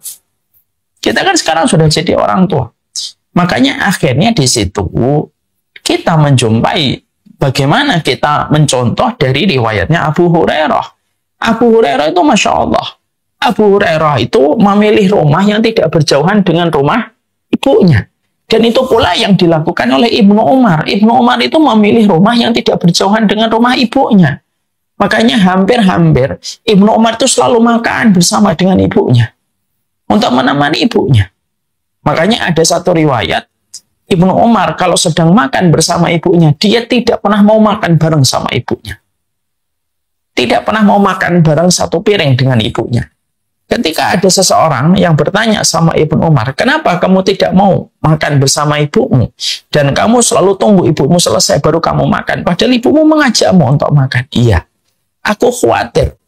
Kita kan sekarang sudah jadi orang tua. Makanya akhirnya di situ kita menjumpai bagaimana kita mencontoh dari riwayatnya Abu Hurairah. Abu Hurairah itu Masya Allah. Abu Hurairah itu memilih rumah yang tidak berjauhan dengan rumah ibunya. Dan itu pula yang dilakukan oleh Ibnu Umar. Ibnu Umar itu memilih rumah yang tidak berjauhan dengan rumah ibunya. Makanya hampir-hampir Ibnu Umar itu selalu makan bersama dengan ibunya. Untuk menemani ibunya. Makanya ada satu riwayat, Ibnu Umar kalau sedang makan bersama ibunya, dia tidak pernah mau makan bareng sama ibunya. Tidak pernah mau makan bareng satu piring dengan ibunya. Ketika ada seseorang yang bertanya sama Ibnu Umar, kenapa kamu tidak mau makan bersama ibumu? Dan kamu selalu tunggu ibumu selesai baru kamu makan. Padahal ibumu mengajakmu untuk makan. Iya, aku khawatir.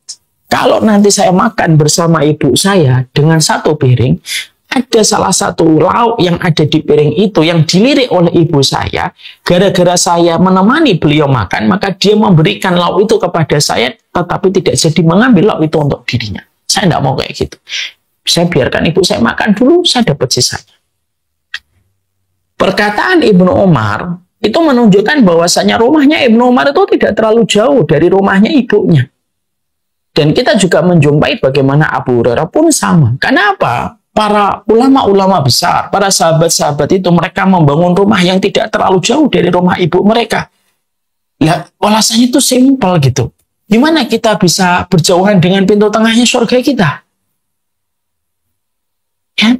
Kalau nanti saya makan bersama ibu saya dengan satu piring, ada salah satu lauk yang ada di piring itu yang dilirik oleh ibu saya, gara-gara saya menemani beliau makan, maka dia memberikan lauk itu kepada saya, tetapi tidak jadi mengambil lauk itu untuk dirinya. Saya tidak mau kayak gitu. Saya biarkan ibu saya makan dulu, saya dapat sisanya. Perkataan Ibnu Umar itu menunjukkan bahwasanya rumahnya Ibnu Umar itu tidak terlalu jauh dari rumahnya ibunya. Dan kita juga menjumpai bagaimana Abu Hurairah pun sama. Kenapa? Para ulama-ulama besar, para sahabat-sahabat itu mereka membangun rumah yang tidak terlalu jauh dari rumah ibu mereka. Ya, alasannya itu simpel gitu. Gimana kita bisa berjauhan dengan pintu tengahnya surga kita? Ya.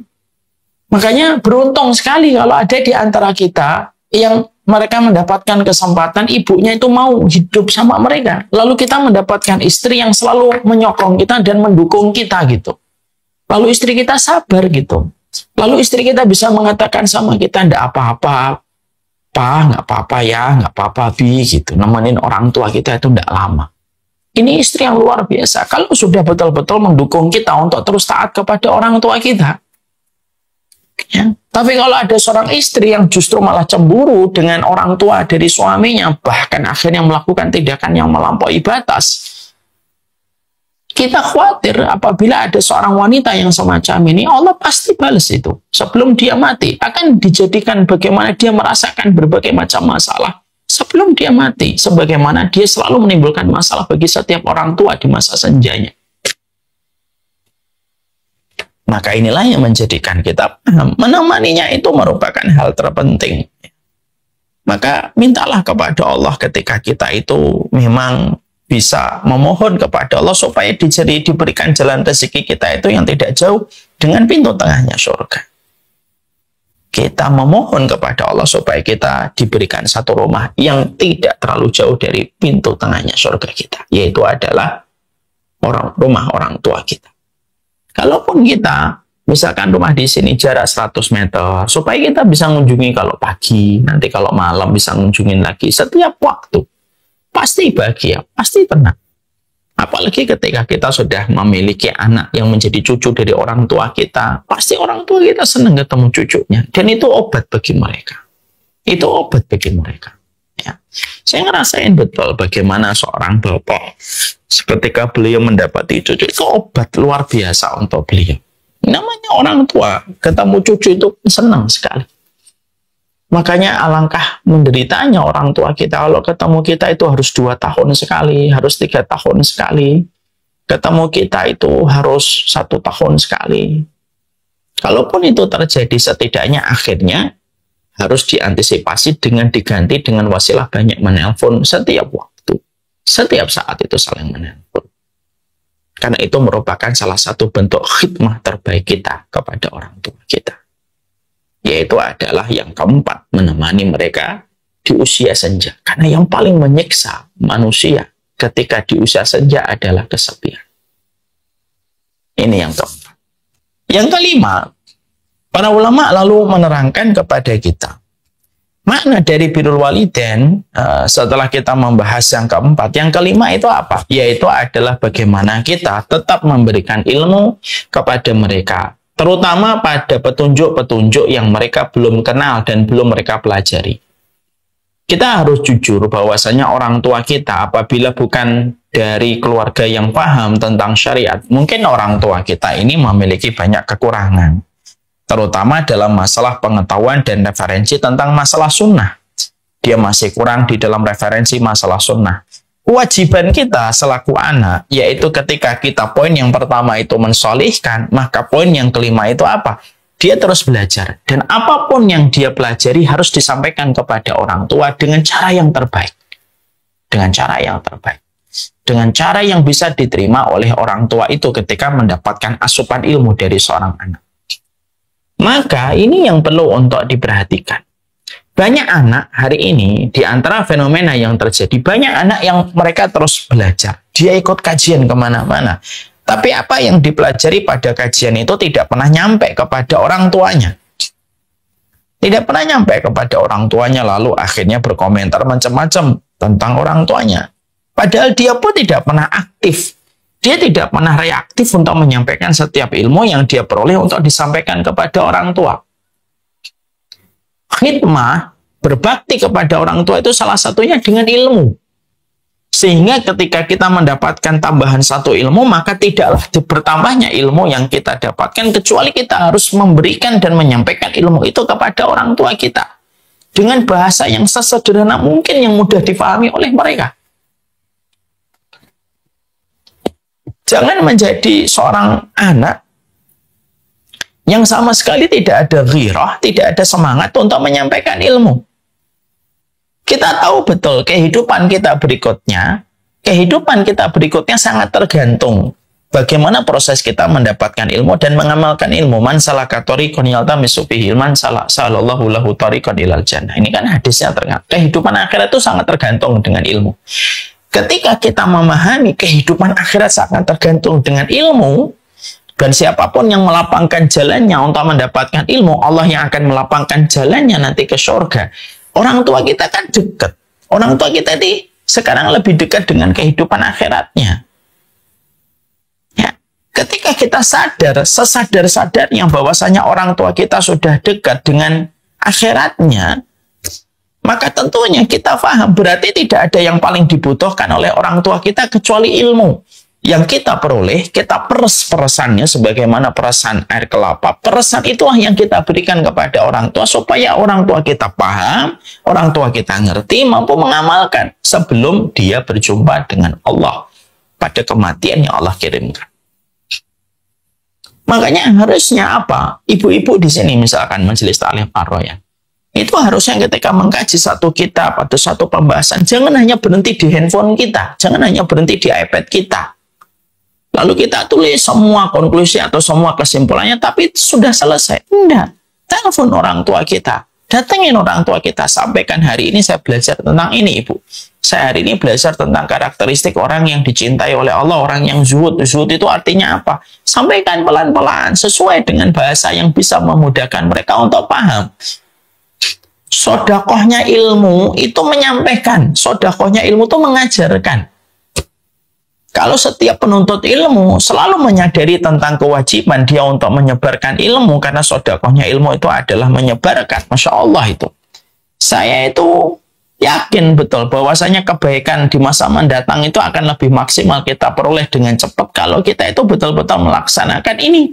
Makanya beruntung sekali kalau ada di antara kita yang mereka mendapatkan kesempatan ibunya itu mau hidup sama mereka. Lalu kita mendapatkan istri yang selalu menyokong kita dan mendukung kita gitu. Lalu istri kita sabar gitu. Lalu istri kita bisa mengatakan sama kita, nggak apa-apa, Pak, nggak apa-apa ya, nggak apa-apa, Bi, gitu. Nemenin orang tua kita itu nggak lama. Ini istri yang luar biasa. Kalau sudah betul-betul mendukung kita untuk terus taat kepada orang tua kita. Ya. Tapi kalau ada seorang istri yang justru malah cemburu dengan orang tua dari suaminya, bahkan akhirnya melakukan tindakan yang melampaui batas, kita khawatir apabila ada seorang wanita yang semacam ini, Allah pasti balas itu. Sebelum dia mati, akan dijadikan bagaimana dia merasakan berbagai macam masalah. Sebelum dia mati, sebagaimana dia selalu menimbulkan masalah bagi setiap orang tua di masa senjanya. Maka inilah yang menjadikan kita menemaninya itu merupakan hal terpenting. Maka mintalah kepada Allah ketika kita itu memang bisa memohon kepada Allah supaya diberikan jalan rezeki kita itu yang tidak jauh dengan pintu tengahnya surga. Kita memohon kepada Allah supaya kita diberikan satu rumah yang tidak terlalu jauh dari pintu tengahnya surga kita, yaitu adalah rumah orang tua kita. Kalaupun kita misalkan rumah di sini jarak 100 meter, supaya kita bisa mengunjungi kalau pagi, nanti kalau malam bisa mengunjungin lagi setiap waktu. Pasti bahagia, pasti tenang. Apalagi ketika kita sudah memiliki anak yang menjadi cucu dari orang tua kita, pasti orang tua kita senang ketemu cucunya. Dan itu obat bagi mereka. Itu obat bagi mereka. Ya. Saya ngerasain betul bagaimana seorang bapak ketika beliau mendapati cucu, itu obat luar biasa untuk beliau. Namanya orang tua, ketemu cucu itu senang sekali. Makanya alangkah menderitanya orang tua kita kalau ketemu kita itu harus 2 tahun sekali, harus 3 tahun sekali. Ketemu kita itu harus 1 tahun sekali. Kalaupun itu terjadi, setidaknya akhirnya harus diantisipasi dengan diganti dengan wasilah banyak menelpon setiap waktu. Setiap saat itu saling menelpon. Karena itu merupakan salah satu bentuk khidmah terbaik kita kepada orang tua kita. Yaitu adalah yang keempat, menemani mereka di usia senja. Karena yang paling menyiksa manusia ketika di usia senja adalah kesepian. Ini yang keempat. Yang kelima, para ulama lalu menerangkan kepada kita makna dari birrul walidain. Setelah kita membahas yang keempat, yang kelima itu apa? Yaitu adalah bagaimana kita tetap memberikan ilmu kepada mereka, terutama pada petunjuk-petunjuk yang mereka belum kenal dan belum mereka pelajari. Kita harus jujur bahwasanya orang tua kita apabila bukan dari keluarga yang paham tentang syariat, mungkin orang tua kita ini memiliki banyak kekurangan, terutama dalam masalah pengetahuan dan referensi tentang masalah sunnah. Dia masih kurang di dalam referensi masalah sunnah. Kewajiban kita selaku anak, yaitu ketika kita poin yang pertama itu mensolihkan, maka poin yang kelima itu apa? Dia terus belajar. Dan apapun yang dia pelajari harus disampaikan kepada orang tua dengan cara yang terbaik. Dengan cara yang terbaik. Dengan cara yang bisa diterima oleh orang tua itu ketika mendapatkan asupan ilmu dari seorang anak. Maka ini yang perlu untuk diperhatikan. Banyak anak hari ini, di antara fenomena yang terjadi, banyak anak yang mereka terus belajar. Dia ikut kajian kemana-mana. Tapi apa yang dipelajari pada kajian itu tidak pernah nyampe kepada orang tuanya. Tidak pernah nyampe kepada orang tuanya, lalu akhirnya berkomentar macam-macam tentang orang tuanya. Padahal dia pun tidak pernah aktif. Dia tidak pernah reaktif untuk menyampaikan setiap ilmu yang dia peroleh untuk disampaikan kepada orang tua. Khidmah, berbakti kepada orang tua itu salah satunya dengan ilmu. Sehingga ketika kita mendapatkan tambahan satu ilmu, maka tidaklah bertambahnya ilmu yang kita dapatkan, kecuali kita harus memberikan dan menyampaikan ilmu itu kepada orang tua kita. Dengan bahasa yang sesederhana mungkin, yang mudah difahami oleh mereka. Jangan menjadi seorang anak yang sama sekali tidak ada ghirah, tidak ada semangat untuk menyampaikan ilmu. Kita tahu betul kehidupan kita berikutnya sangat tergantung bagaimana proses kita mendapatkan ilmu dan mengamalkan ilmu. Man salaka thariqan yaltamisu fihi ilman salallahu lahu thariqan ilal jannah. Ini kan hadisnya tergantung. Kehidupan akhirat itu sangat tergantung dengan ilmu. Ketika kita memahami kehidupan akhirat sangat tergantung dengan ilmu, dan siapapun yang melapangkan jalannya untuk mendapatkan ilmu, Allah yang akan melapangkan jalannya nanti ke surga. Orang tua kita kan dekat. Orang tua kita ini sekarang lebih dekat dengan kehidupan akhiratnya. Ya, ketika kita sadar, sesadar-sadarnya bahwasanya orang tua kita sudah dekat dengan akhiratnya, maka tentunya kita paham berarti tidak ada yang paling dibutuhkan oleh orang tua kita kecuali ilmu. Yang kita peroleh, kita peres-peresannya sebagaimana peresan air kelapa. Peresan itulah yang kita berikan kepada orang tua supaya orang tua kita paham, orang tua kita ngerti, mampu mengamalkan sebelum dia berjumpa dengan Allah pada kematian yang Allah kirimkan. Makanya harusnya apa? Ibu-ibu di sini misalkan majelis taklim ar-royan, itu harusnya ketika mengkaji satu kitab atau satu pembahasan, jangan hanya berhenti di handphone kita, jangan hanya berhenti di iPad kita. Lalu kita tulis semua konklusi atau semua kesimpulannya, tapi sudah selesai. Enggak. Telepon orang tua kita. Datengin orang tua kita. Sampaikan, hari ini saya belajar tentang ini, Ibu. Saya hari ini belajar tentang karakteristik orang yang dicintai oleh Allah, orang yang zuhud. Zuhud itu artinya apa? Sampaikan pelan-pelan, sesuai dengan bahasa yang bisa memudahkan mereka untuk paham. Sodakohnya ilmu itu menyampaikan. Sodakohnya ilmu itu mengajarkan. Kalau setiap penuntut ilmu selalu menyadari tentang kewajiban dia untuk menyebarkan ilmu, karena sedekahnya ilmu itu adalah menyebarkan, Masya Allah itu. Saya itu yakin betul bahwasanya kebaikan di masa mendatang itu akan lebih maksimal kita peroleh dengan cepat kalau kita itu betul-betul melaksanakan ini.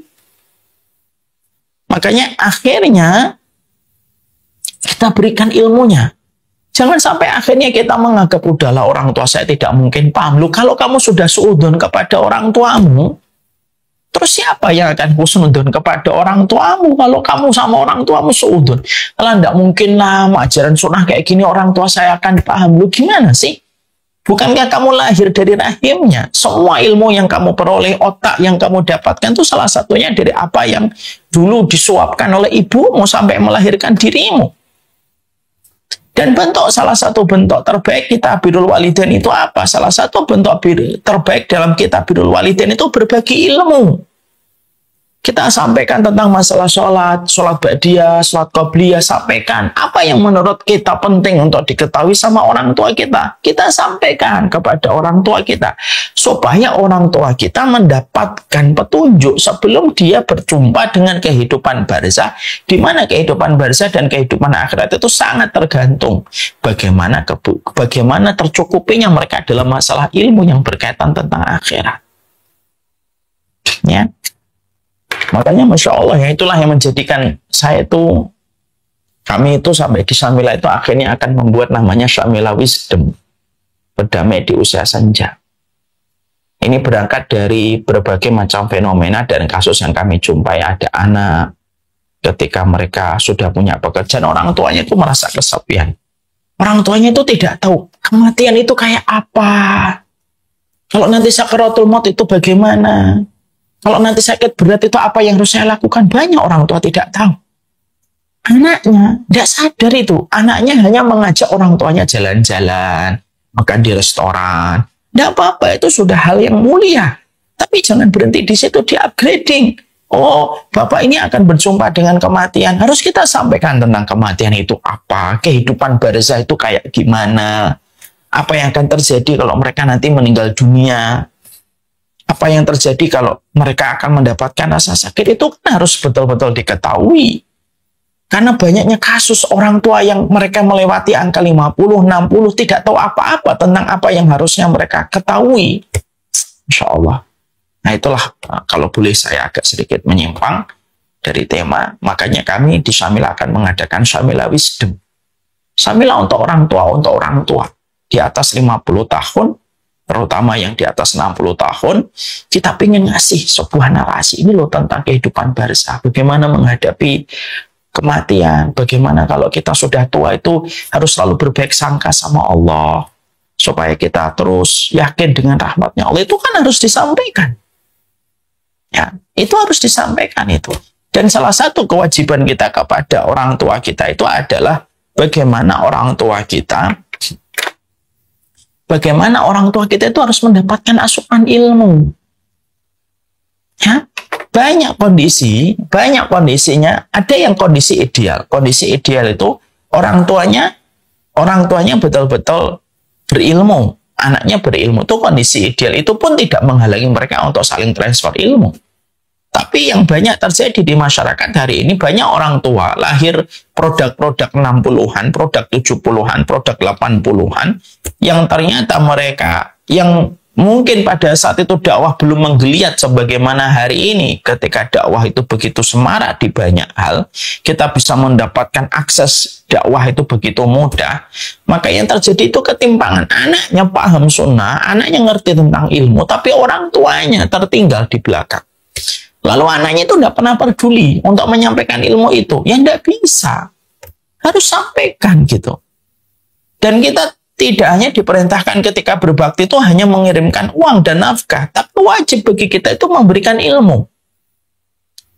Makanya akhirnya kita berikan ilmunya. Jangan sampai akhirnya kita menganggap udahlah orang tua saya tidak mungkin paham. Lu kalau kamu sudah suudun kepada orang tuamu, terus siapa yang akan husnudun kepada orang tuamu kalau kamu sama orang tuamu suudun? Kalau tidak mungkin lah ajaran sunnah kayak gini orang tua saya akan paham. Lu gimana sih? Bukankah kamu lahir dari rahimnya? Semua ilmu yang kamu peroleh, otak yang kamu dapatkan itu salah satunya dari apa yang dulu disuapkan oleh ibumu sampai melahirkan dirimu. Dan salah satu bentuk terbaik kita birrul walidain itu apa? Salah satu bentuk terbaik dalam kita birrul walidain itu berbagi ilmu. Kita sampaikan tentang masalah sholat ba'diyah, sholat qobliyah, sampaikan apa yang menurut kita penting untuk diketahui sama orang tua kita. Kita sampaikan kepada orang tua kita supaya orang tua kita mendapatkan petunjuk sebelum dia berjumpa dengan kehidupan barzah, di mana kehidupan barzah dan kehidupan akhirat itu sangat tergantung bagaimana tercukupinya mereka dalam masalah ilmu yang berkaitan tentang akhirat. Ya. Makanya Masya Allah ya, itulah yang menjadikan kami itu sampai di Syamila itu akhirnya akan membuat namanya Syamila Wisdom, berdamai di usia senja. Ini berangkat dari berbagai macam fenomena dan kasus yang kami jumpai. Ada anak ketika mereka sudah punya pekerjaan, orang tuanya itu merasa kesepian. Orang tuanya itu tidak tahu kematian itu kayak apa. Kalau nanti sakaratul maut itu bagaimana? Kalau nanti sakit berat itu apa yang harus saya lakukan? Banyak orang tua tidak tahu. Anaknya tidak sadar itu. Anaknya hanya mengajak orang tuanya jalan-jalan, makan di restoran. Tidak apa-apa, itu sudah hal yang mulia. Tapi jangan berhenti di situ, di-upgrading. Oh, Bapak ini akan berjumpa dengan kematian. Harus kita sampaikan tentang kematian itu apa, kehidupan barzah itu kayak gimana, apa yang akan terjadi kalau mereka nanti meninggal dunia, apa yang terjadi kalau mereka akan mendapatkan rasa sakit, itu kan harus betul-betul diketahui. Karena banyaknya kasus orang tua yang mereka melewati angka 50, 60, tidak tahu apa-apa tentang apa yang harusnya mereka ketahui. Insya Allah. Nah itulah, kalau boleh saya agak sedikit menyimpang dari tema, makanya kami di Syamila akan mengadakan Syamila Wisdom. Syamila untuk orang tua di atas 50 tahun, terutama yang di atas 60 tahun, kita ingin ngasih sebuah narasi ini loh tentang kehidupan barzah, bagaimana menghadapi kematian, bagaimana kalau kita sudah tua itu harus selalu berbaik sangka sama Allah, supaya kita terus yakin dengan rahmatnya Allah. Itu kan harus disampaikan. Ya, itu harus disampaikan itu. Dan salah satu kewajiban kita kepada orang tua kita itu adalah bagaimana orang tua kita itu harus mendapatkan asupan ilmu. Ya, banyak kondisinya, ada yang kondisi ideal. Kondisi ideal itu orang tuanya betul-betul berilmu, anaknya berilmu. Itu kondisi ideal, itu pun tidak menghalangi mereka untuk saling transfer ilmu. Tapi yang banyak terjadi di masyarakat hari ini, banyak orang tua lahir produk-produk 60-an, produk 70-an, produk 80-an, yang ternyata mereka, yang mungkin pada saat itu dakwah belum menggeliat sebagaimana hari ini, ketika dakwah itu begitu semarak di banyak hal, kita bisa mendapatkan akses dakwah itu begitu mudah, maka yang terjadi itu ketimpangan. Anaknya paham sunnah, anaknya ngerti tentang ilmu, tapi orang tuanya tertinggal di belakang. Lalu anaknya itu tidak pernah peduli untuk menyampaikan ilmu itu. Ya tidak bisa. Harus sampaikan gitu. Dan kita tidak hanya diperintahkan ketika berbakti itu hanya mengirimkan uang dan nafkah. Tapi wajib bagi kita itu memberikan ilmu.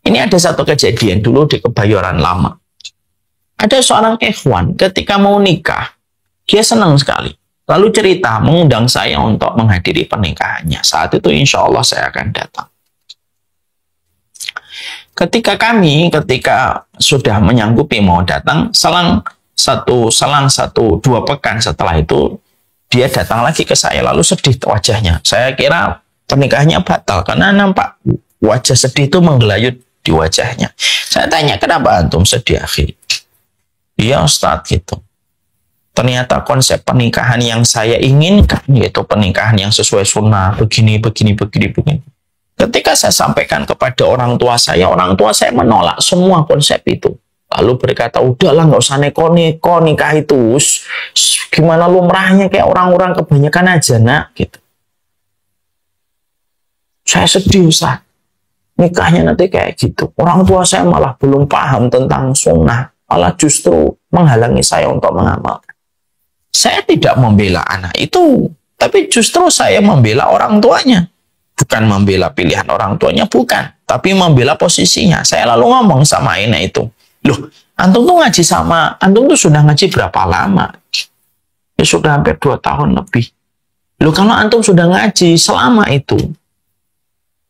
Ini ada satu kejadian dulu di Kebayoran Lama. Ada seorang ikhwan ketika mau nikah. Dia senang sekali. Lalu cerita mengundang saya untuk menghadiri pernikahannya. Saat itu insya Allah saya akan datang. Ketika sudah menyanggupi mau datang, selang 1-2 pekan setelah itu, dia datang lagi ke saya lalu sedih wajahnya. Saya kira pernikahannya batal karena nampak wajah sedih itu menggelayut di wajahnya. Saya tanya, kenapa antum sedih akhi? Iya Ustadz gitu. Ternyata konsep pernikahan yang saya inginkan yaitu pernikahan yang sesuai sunnah begini. Ketika saya sampaikan kepada orang tua saya menolak semua konsep itu. Lalu berkata, udahlah nggak usah neko-neko, nikah itu gimana lumrahnya kayak orang-orang kebanyakan aja nak gitu. Saya sedih Ustaz. Nikahnya nanti kayak gitu. Orang tua saya malah belum paham tentang sunnah, malah justru menghalangi saya untuk mengamalkan. Saya tidak membela anak itu, tapi justru saya membela orang tuanya. Bukan membela pilihan orang tuanya, bukan. Tapi membela posisinya. Saya lalu ngomong sama Aina itu, loh, antum tuh sudah ngaji berapa lama? Ya sudah hampir 2 tahun lebih. Loh, kalau antum sudah ngaji selama itu,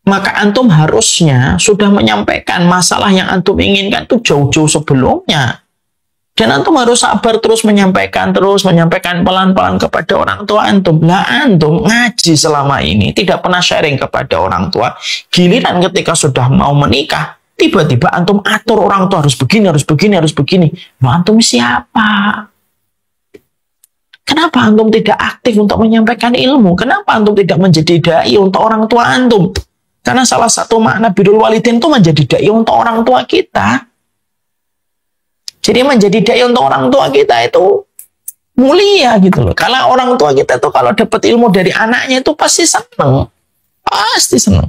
maka antum harusnya sudah menyampaikan masalah yang antum inginkan itu jauh-jauh sebelumnya. Dan antum harus sabar terus menyampaikan pelan-pelan kepada orang tua antum. Lah antum ngaji selama ini tidak pernah sharing kepada orang tua. Giliran ketika sudah mau menikah, tiba-tiba antum atur orang tua harus begini. Nah, antum siapa? Kenapa antum tidak aktif untuk menyampaikan ilmu? Kenapa antum tidak menjadi dai untuk orang tua antum? Karena salah satu makna birrul walidain itu menjadi dai untuk orang tua kita. Jadi menjadi dai untuk orang tua kita itu mulia gitu loh. Kalau orang tua kita tuh kalau dapat ilmu dari anaknya itu pasti senang. Pasti senang.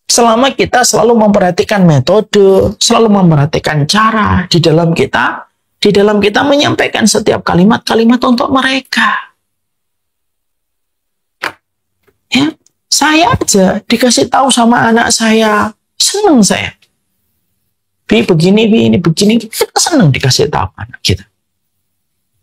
Selama kita selalu memperhatikan metode, selalu memperhatikan cara di dalam kita menyampaikan setiap kalimat-kalimat untuk mereka. Ya, saya aja dikasih tahu sama anak saya, senang saya. Begini, kita senang dikasih tahu anak kita.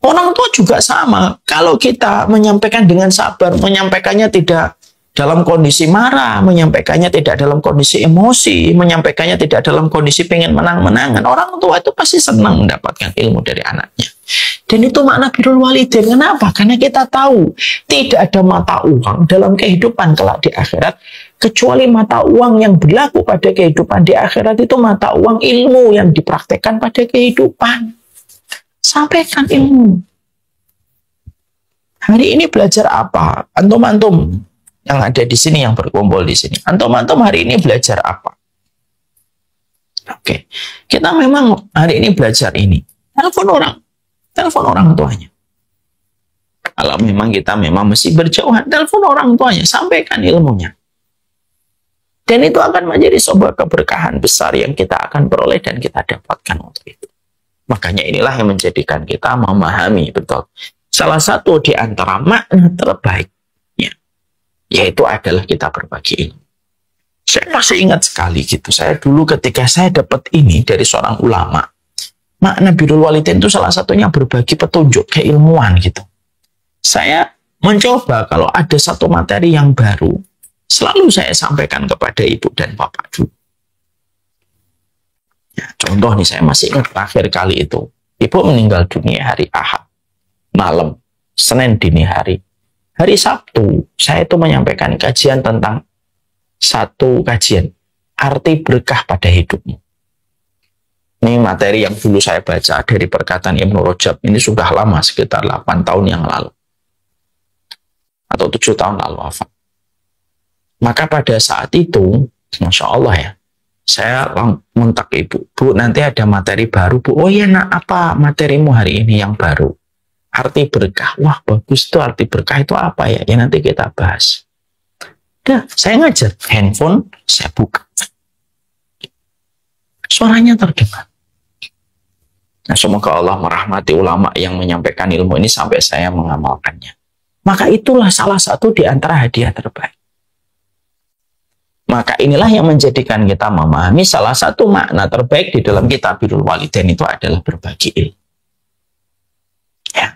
Orang tua juga sama. Kalau kita menyampaikan dengan sabar, menyampaikannya tidak dalam kondisi marah, menyampaikannya tidak dalam kondisi emosi, menyampaikannya tidak dalam kondisi pengen menang-menangan, orang tua itu pasti senang mendapatkan ilmu dari anaknya. Dan itu makna birrul walidain. Kenapa? Karena kita tahu tidak ada mata uang dalam kehidupan kelak di akhirat kecuali mata uang yang berlaku pada kehidupan di akhirat itu mata uang ilmu yang dipraktekkan pada kehidupan. Sampaikan ilmu. Hari ini belajar apa? Antum yang ada di sini, yang berkumpul di sini. Antum hari ini belajar apa? Oke. Kita memang hari ini belajar ini. Telepon orang tuanya. Kalau memang kita masih berjauhan, telepon orang tuanya, sampaikan ilmunya. Dan itu akan menjadi sebuah keberkahan besar yang kita akan peroleh dan kita dapatkan untuk itu. Makanya inilah yang menjadikan kita memahami betul. Salah satu di antara makna terbaiknya, yaitu adalah kita berbagi ilmu. Saya masih ingat sekali gitu. Saya dulu ketika saya dapat ini dari seorang ulama, makna birrul walidain itu salah satunya berbagi petunjuk keilmuan gitu. Saya mencoba kalau ada satu materi yang baru, selalu saya sampaikan kepada ibu dan bapak dulu. Ya, contoh nih, saya masih ingat terakhir kali itu. Ibu meninggal dunia hari Ahad, malam, Senin dini hari. Hari Sabtu, saya itu menyampaikan kajian tentang satu kajian, arti berkah pada hidupmu. Ini materi yang dulu saya baca dari perkataan Ibnu Rajab. Ini sudah lama, sekitar 8 tahun yang lalu. Atau 7 tahun lalu, wafat. Maka pada saat itu, Masya Allah ya, saya mentak ibu, Bu, nanti ada materi baru, Bu. Oh iya nak, apa materimu hari ini yang baru? Arti berkah. Wah bagus tuh, arti berkah itu apa ya? Ya nanti kita bahas. Dah, saya ngajar. Handphone, saya buka. Suaranya terdengar. Nah, semoga Allah merahmati ulama yang menyampaikan ilmu ini sampai saya mengamalkannya. Maka itulah salah satu di antara hadiah terbaik. Maka inilah yang menjadikan kita memahami salah satu makna terbaik di dalam kitab birrul walidain itu adalah berbagi ilmu. Ya.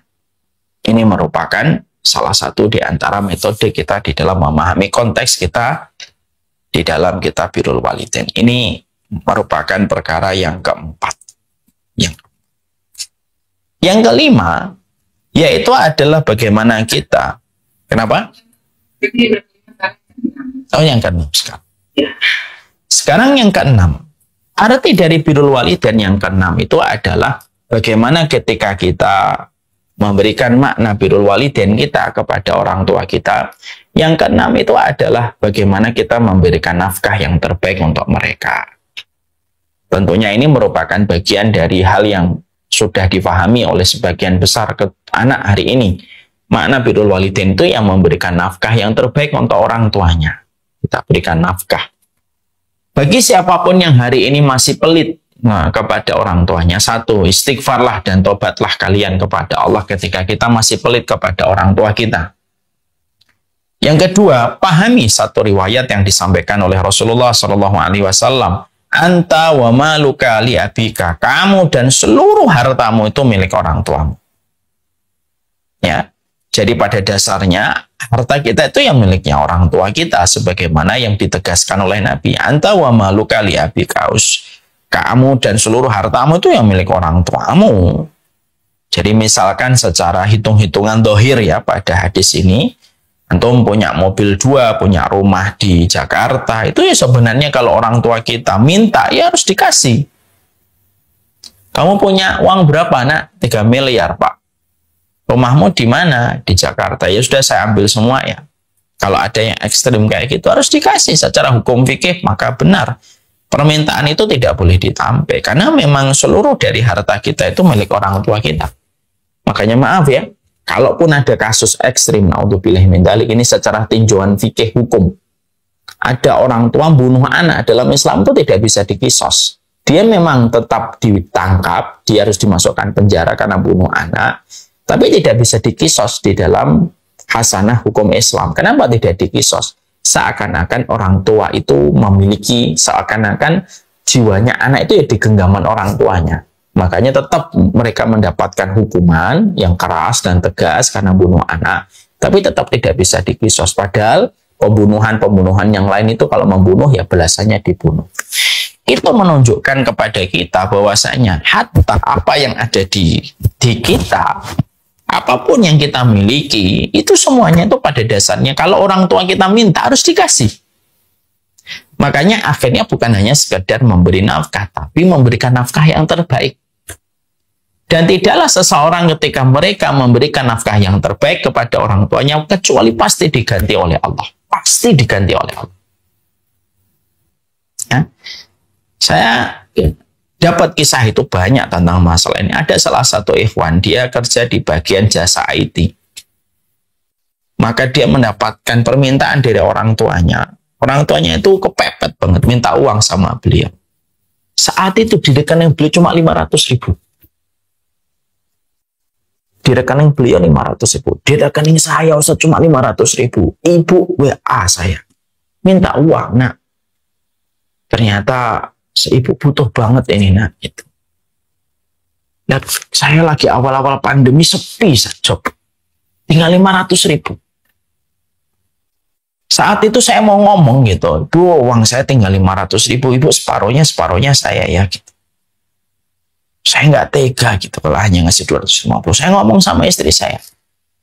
Ini merupakan salah satu di antara metode kita di dalam memahami konteks kita di dalam kitab birrul walidain. Ini merupakan perkara yang keempat. Yang kelima, Yaitu adalah bagaimana kita. Kenapa? Oh, yang keenam sekarang. Sekarang yang keenam. Arti dari birrul walidain yang keenam itu adalah bagaimana ketika kita memberikan makna birrul walidain kita kepada orang tua kita. Yang keenam itu adalah bagaimana kita memberikan nafkah yang terbaik untuk mereka. Tentunya ini merupakan bagian dari hal yang sudah difahami oleh sebagian besar anak hari ini. Makna birrul walidain itu yang memberikan nafkah yang terbaik untuk orang tuanya. Kita berikan nafkah. Bagi siapapun yang hari ini masih pelit kepada orang tuanya, satu, istighfarlah dan tobatlah kalian kepada Allah ketika kita masih pelit kepada orang tua kita. Yang kedua, pahami satu riwayat yang disampaikan oleh Rasulullah SAW. Anta wa maluka li abika. Kamu dan seluruh hartamu itu milik orang tuamu. Ya. Jadi pada dasarnya harta kita itu yang miliknya orang tua kita, sebagaimana yang ditegaskan oleh Nabi. Anta wa maluka li abika. Kamu dan seluruh hartamu itu yang milik orang tuamu. Jadi misalkan secara hitung-hitungan dohir ya pada hadis ini, antum punya mobil 2, punya rumah di Jakarta, itu ya sebenarnya kalau orang tua kita minta, ya harus dikasih. Kamu punya uang berapa, nak? 3 miliar, Pak. Rumahmu di mana? Di Jakarta. Ya sudah, saya ambil semua ya. Kalau ada yang ekstrim kayak gitu, harus dikasih. Secara hukum fikih, maka benar. Permintaan itu tidak boleh ditampik. Karena memang seluruh dari harta kita itu milik orang tua kita. Makanya maaf ya, kalaupun ada kasus ekstrim, naudzubillah min dzalik, ini secara tinjauan fikih hukum. Ada orang tua bunuh anak, dalam Islam itu tidak bisa dikisos. Dia memang tetap ditangkap, dia harus dimasukkan penjara karena bunuh anak, tapi tidak bisa dikisos di dalam hasanah hukum Islam. Kenapa tidak dikisos? Seakan-akan orang tua itu memiliki, seakan-akan jiwanya anak itu ya di genggaman orang tuanya. Makanya tetap mereka mendapatkan hukuman yang keras dan tegas karena bunuh anak, tapi tetap tidak bisa dikisos. Padahal pembunuhan-pembunuhan yang lain itu kalau membunuh ya belasannya dibunuh. Itu menunjukkan kepada kita bahwasanya harta apa yang ada di kita, apapun yang kita miliki, itu semuanya itu pada dasarnya kalau orang tua kita minta harus dikasih. Makanya akhirnya bukan hanya sekedar memberi nafkah, tapi memberikan nafkah yang terbaik. Dan tidaklah seseorang ketika mereka memberikan nafkah yang terbaik kepada orang tuanya, kecuali pasti diganti oleh Allah. Pasti diganti oleh Allah. Ya. Saya dapat kisah itu banyak tentang masalah ini. Ada salah satu ikhwan, dia kerja di bagian jasa IT. Maka dia mendapatkan permintaan dari orang tuanya. Orang tuanya itu kepepet banget, minta uang sama beliau. Saat itu di rekening beliau cuma 500.000. Di rekening beliau 500.000. Di rekening saya Ustaz cuma 500.000. Ibu WA saya. Minta uang, nak. Ternyata ibu butuh banget ini, nak. Gitu. Dan saya lagi awal-awal pandemi sepi job. Tinggal 500.000. Saat itu saya mau ngomong gitu. Bu, uang saya tinggal 500.000. Ibu separuhnya saya ya. Gitu. Saya nggak tega gitu kalau hanya ngasih 250. Saya ngomong sama istri saya,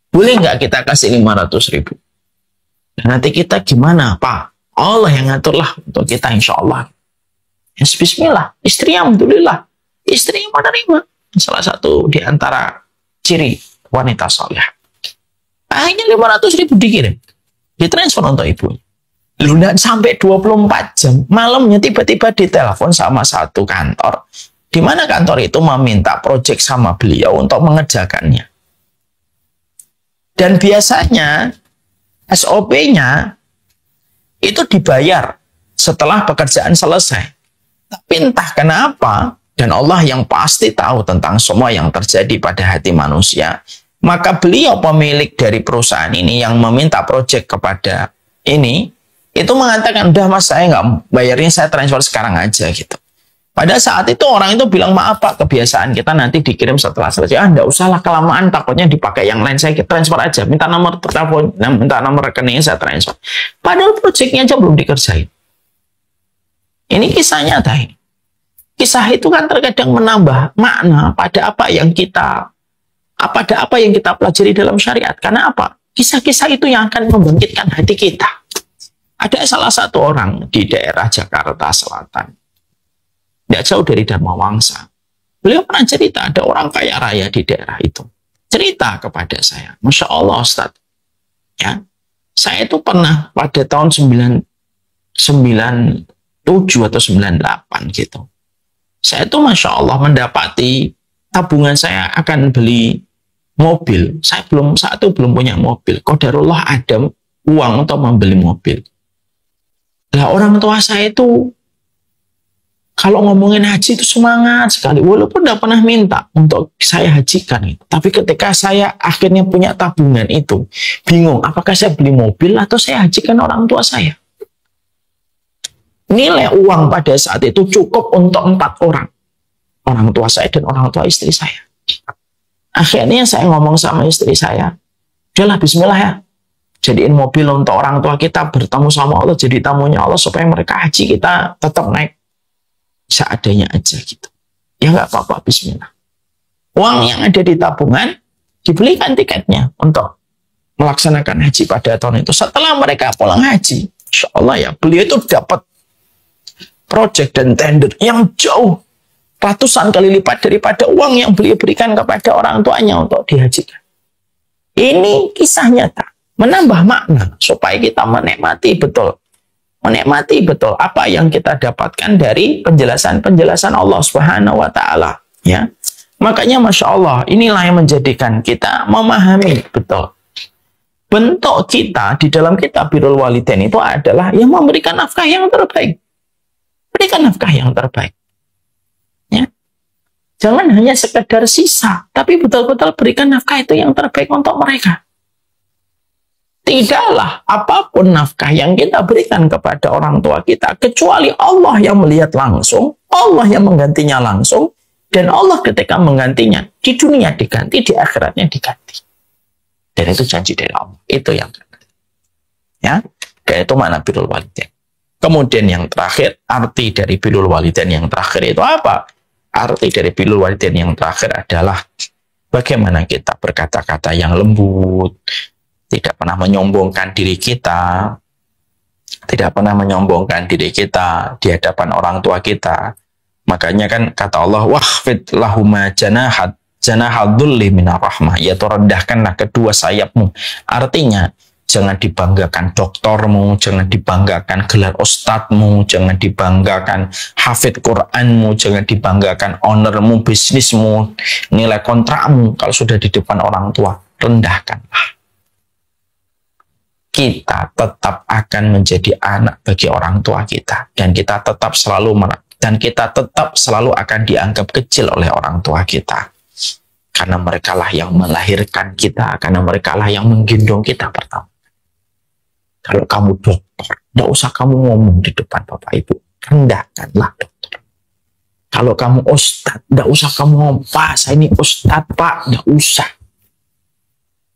boleh nggak kita kasih 500.000? Nanti kita gimana, Pak? Allah yang ngaturlah untuk kita, insya Allah. Ya, bismillah. Istri alhamdulillah. Istri menerima. Salah satu di antara ciri wanita soleh. Akhirnya 500.000 dikirim. Ditransfer untuk ibunya. Lu sampai 24 jam. Malamnya tiba-tiba ditelepon sama satu kantor. Di mana kantor itu meminta proyek sama beliau untuk mengerjakannya. Dan biasanya SOP-nya itu dibayar setelah pekerjaan selesai. Tapi entah kenapa, dan Allah yang pasti tahu tentang semua yang terjadi pada hati manusia, maka beliau pemilik dari perusahaan ini yang meminta proyek kepada ini, itu mengatakan, udah mas saya nggak bayarnya, saya transfer sekarang aja gitu. Pada saat itu orang itu bilang, maaf Pak, kebiasaan kita nanti dikirim setelah selesai. Enggak usahlah kelamaan, takutnya dipakai yang lain, saya transfer aja. Minta nomor telepon, minta nomor rekeningnya, saya transfer. Padahal proyeknya aja belum dikerjain. Ini kisah nyata ini. Kisah itu kan terkadang menambah makna pada apa yang kita Ada apa yang kita pelajari dalam syariat? Karena apa? Kisah-kisah itu yang akan membangkitkan hati kita. Ada salah satu orang di daerah Jakarta Selatan, tidak jauh dari Dharma Wangsa. Beliau pernah cerita, ada orang kaya raya di daerah itu. Cerita kepada saya, Masya Allah Ustaz, ya, saya itu pernah pada tahun 97 atau 98 gitu. Saya itu Masya Allah mendapati tabungan saya akan beli mobil. Saya saat itu belum punya mobil. Qadarullah ada uang untuk membeli mobil. Lah orang tua saya itu kalau ngomongin haji itu semangat sekali. Walaupun tidak pernah minta untuk saya hajikan. Tapi ketika saya akhirnya punya tabungan itu, bingung apakah saya beli mobil atau saya hajikan orang tua saya. Nilai uang pada saat itu cukup untuk 4 orang. Orang tua saya dan orang tua istri saya. Akhirnya saya ngomong sama istri saya, udahlah bismillah ya. Jadiin mobil untuk orang tua kita bertemu sama Allah, jadi tamunya Allah supaya mereka haji kita tetap naik seadanya aja gitu. Ya nggak apa-apa, bismillah. Uang yang ada di tabungan dibelikan tiketnya untuk melaksanakan haji pada tahun itu. Setelah mereka pulang haji, insya Allah ya, beliau itu dapat project dan tender yang jauh ratusan kali lipat daripada uang yang beliau berikan kepada orang tuanya untuk dihajikan. Ini kisah nyata, menambah makna supaya kita menikmati betul apa yang kita dapatkan dari penjelasan Allah Subhanahu wa taala, ya. Makanya Masya Allah, inilah yang menjadikan kita memahami betul bentuk kita di dalam kitab Birrul Walidain itu adalah yang memberikan nafkah yang terbaik. Berikan nafkah yang terbaik, ya. Jangan hanya sekedar sisa, tapi betul-betul berikan nafkah itu yang terbaik untuk mereka. Tidaklah apapun nafkah yang kita berikan kepada orang tua kita, kecuali Allah yang melihat langsung, Allah yang menggantinya langsung, dan Allah ketika menggantinya, di dunia diganti, di akhiratnya diganti. Dan itu janji dari Allah. Itu yang ya, dan itu makna Birrul Walidain. Kemudian yang terakhir, arti dari Birrul Walidain yang terakhir itu apa? Arti dari Birrul Walidain yang terakhir adalah bagaimana kita berkata-kata yang lembut, tidak pernah menyombongkan diri kita, tidak pernah menyombongkan diri kita di hadapan orang tua kita. Makanya kan kata Allah, wahfid lahuma janahadzulli minar rahmah, yaitu rendahkanlah kedua sayapmu. Artinya jangan dibanggakan doktormu, jangan dibanggakan gelar ustadzmu, jangan dibanggakan hafid Qur'anmu, jangan dibanggakan ownermu, bisnismu, nilai kontrakmu. Kalau sudah di depan orang tua, rendahkanlah. Kita tetap akan menjadi anak bagi orang tua kita, dan kita tetap selalu akan dianggap kecil oleh orang tua kita, karena merekalah yang melahirkan kita, karena merekalah yang menggendong kita pertama. Kalau kamu dokter, tidak usah kamu ngomong di depan bapak ibu, rendahkanlah dokter. Kalau kamu ustadz, tidak usah kamu ngomong, Pak, saya ini ustadz Pak, tidak usah.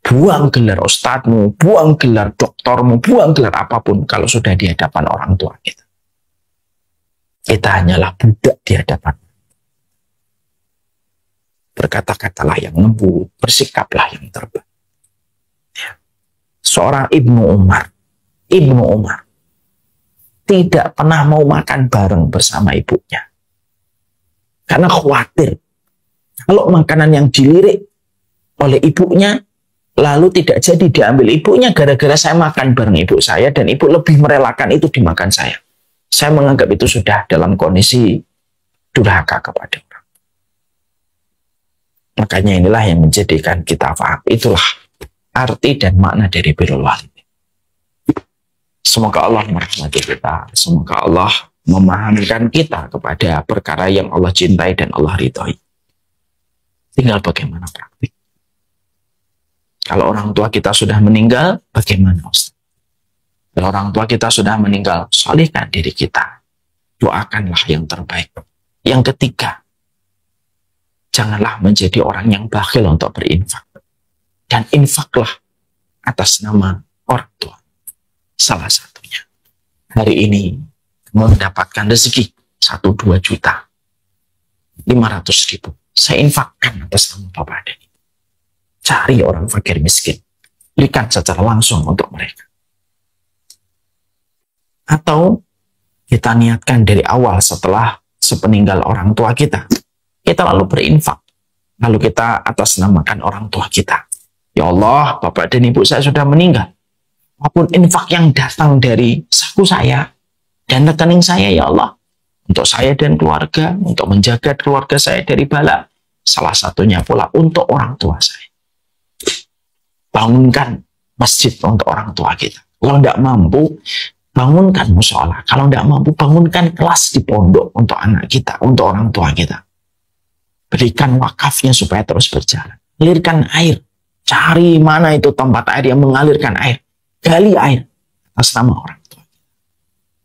Buang gelar ustadzmu, buang gelar doktormu, buang gelar apapun kalau sudah di hadapan orang tua kita. Kita hanyalah budak di hadapan. Berkata-katalah yang lembut, bersikaplah yang terbaik. Ya. Seorang Ibnu Umar tidak pernah mau makan bareng bersama ibunya. Karena khawatir kalau makanan yang dilirik oleh ibunya lalu tidak jadi diambil ibunya gara-gara saya makan bareng ibu saya dan ibu lebih merelakan itu dimakan saya. Saya menganggap itu sudah dalam kondisi durhaka kepada orang. Makanya inilah yang menjadikan kita paham. Itulah arti dan makna dari Birrul Walidain. Semoga Allah merahmati kita. Semoga Allah memahamkan kita kepada perkara yang Allah cintai dan Allah ridhoi. Tinggal bagaimana praktik. Kalau orang tua kita sudah meninggal, bagaimana Ustaz? Kalau orang tua kita sudah meninggal, solihkan diri kita. Doakanlah yang terbaik. Yang ketiga, janganlah menjadi orang yang bakhil untuk berinfak. Dan infaklah atas nama orang tua. Salah satunya. Hari ini, mendapatkan rezeki 1-2 juta. 500.000. Saya infakkan atas nama Bapak dan Ibu. Cari orang fakir miskin. Berikan secara langsung untuk mereka. Atau kita niatkan dari awal setelah sepeninggal orang tua kita. Kita lalu berinfak. Lalu kita atasnamakan orang tua kita. Ya Allah, bapak dan ibu saya sudah meninggal. Apapun infak yang datang dari saku saya dan rekening saya, ya Allah, untuk saya dan keluarga, untuk menjaga keluarga saya dari bala, salah satunya pula untuk orang tua saya. Bangunkan masjid untuk orang tua kita. Kalau tidak mampu, bangunkan musola. Kalau tidak mampu, bangunkan kelas di pondok untuk anak kita, untuk orang tua kita. Berikan wakafnya supaya terus berjalan. Alirkan air. Cari mana itu tempat air yang mengalirkan air. Gali air atas nama orang tua.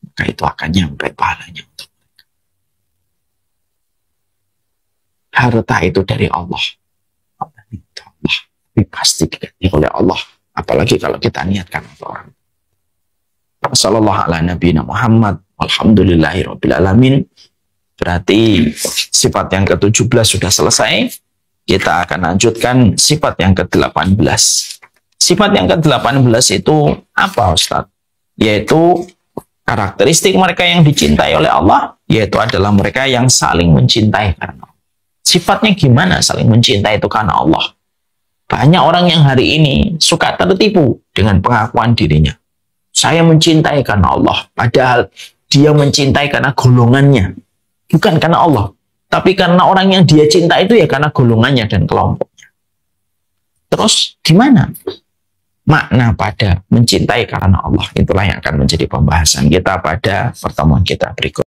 Maka itu akan nyampe pahalanya untuk mereka. Harta itu dari Allah. Itu Allah. Tapi pasti diganti oleh Allah. Apalagi kalau kita niatkan untuk orang. Wassallallahu ala nabiyina Muhammad. Alhamdulillahirabbil alamin. Berarti sifat yang ke-17 sudah selesai. Kita akan lanjutkan sifat yang ke-18. Sifat yang ke-18 itu apa, Ustaz? Yaitu karakteristik mereka yang dicintai oleh Allah, yaitu adalah mereka yang saling mencintai karena Allah. Sifatnya gimana saling mencintai itu karena Allah? Banyak orang yang hari ini suka tertipu dengan pengakuan dirinya. Saya mencintai karena Allah. Padahal dia mencintai karena golongannya. Bukan karena Allah. Tapi karena orang yang dia cinta itu ya karena golongannya dan kelompoknya. Terus gimana makna pada mencintai karena Allah? Itulah yang akan menjadi pembahasan kita pada pertemuan kita berikut.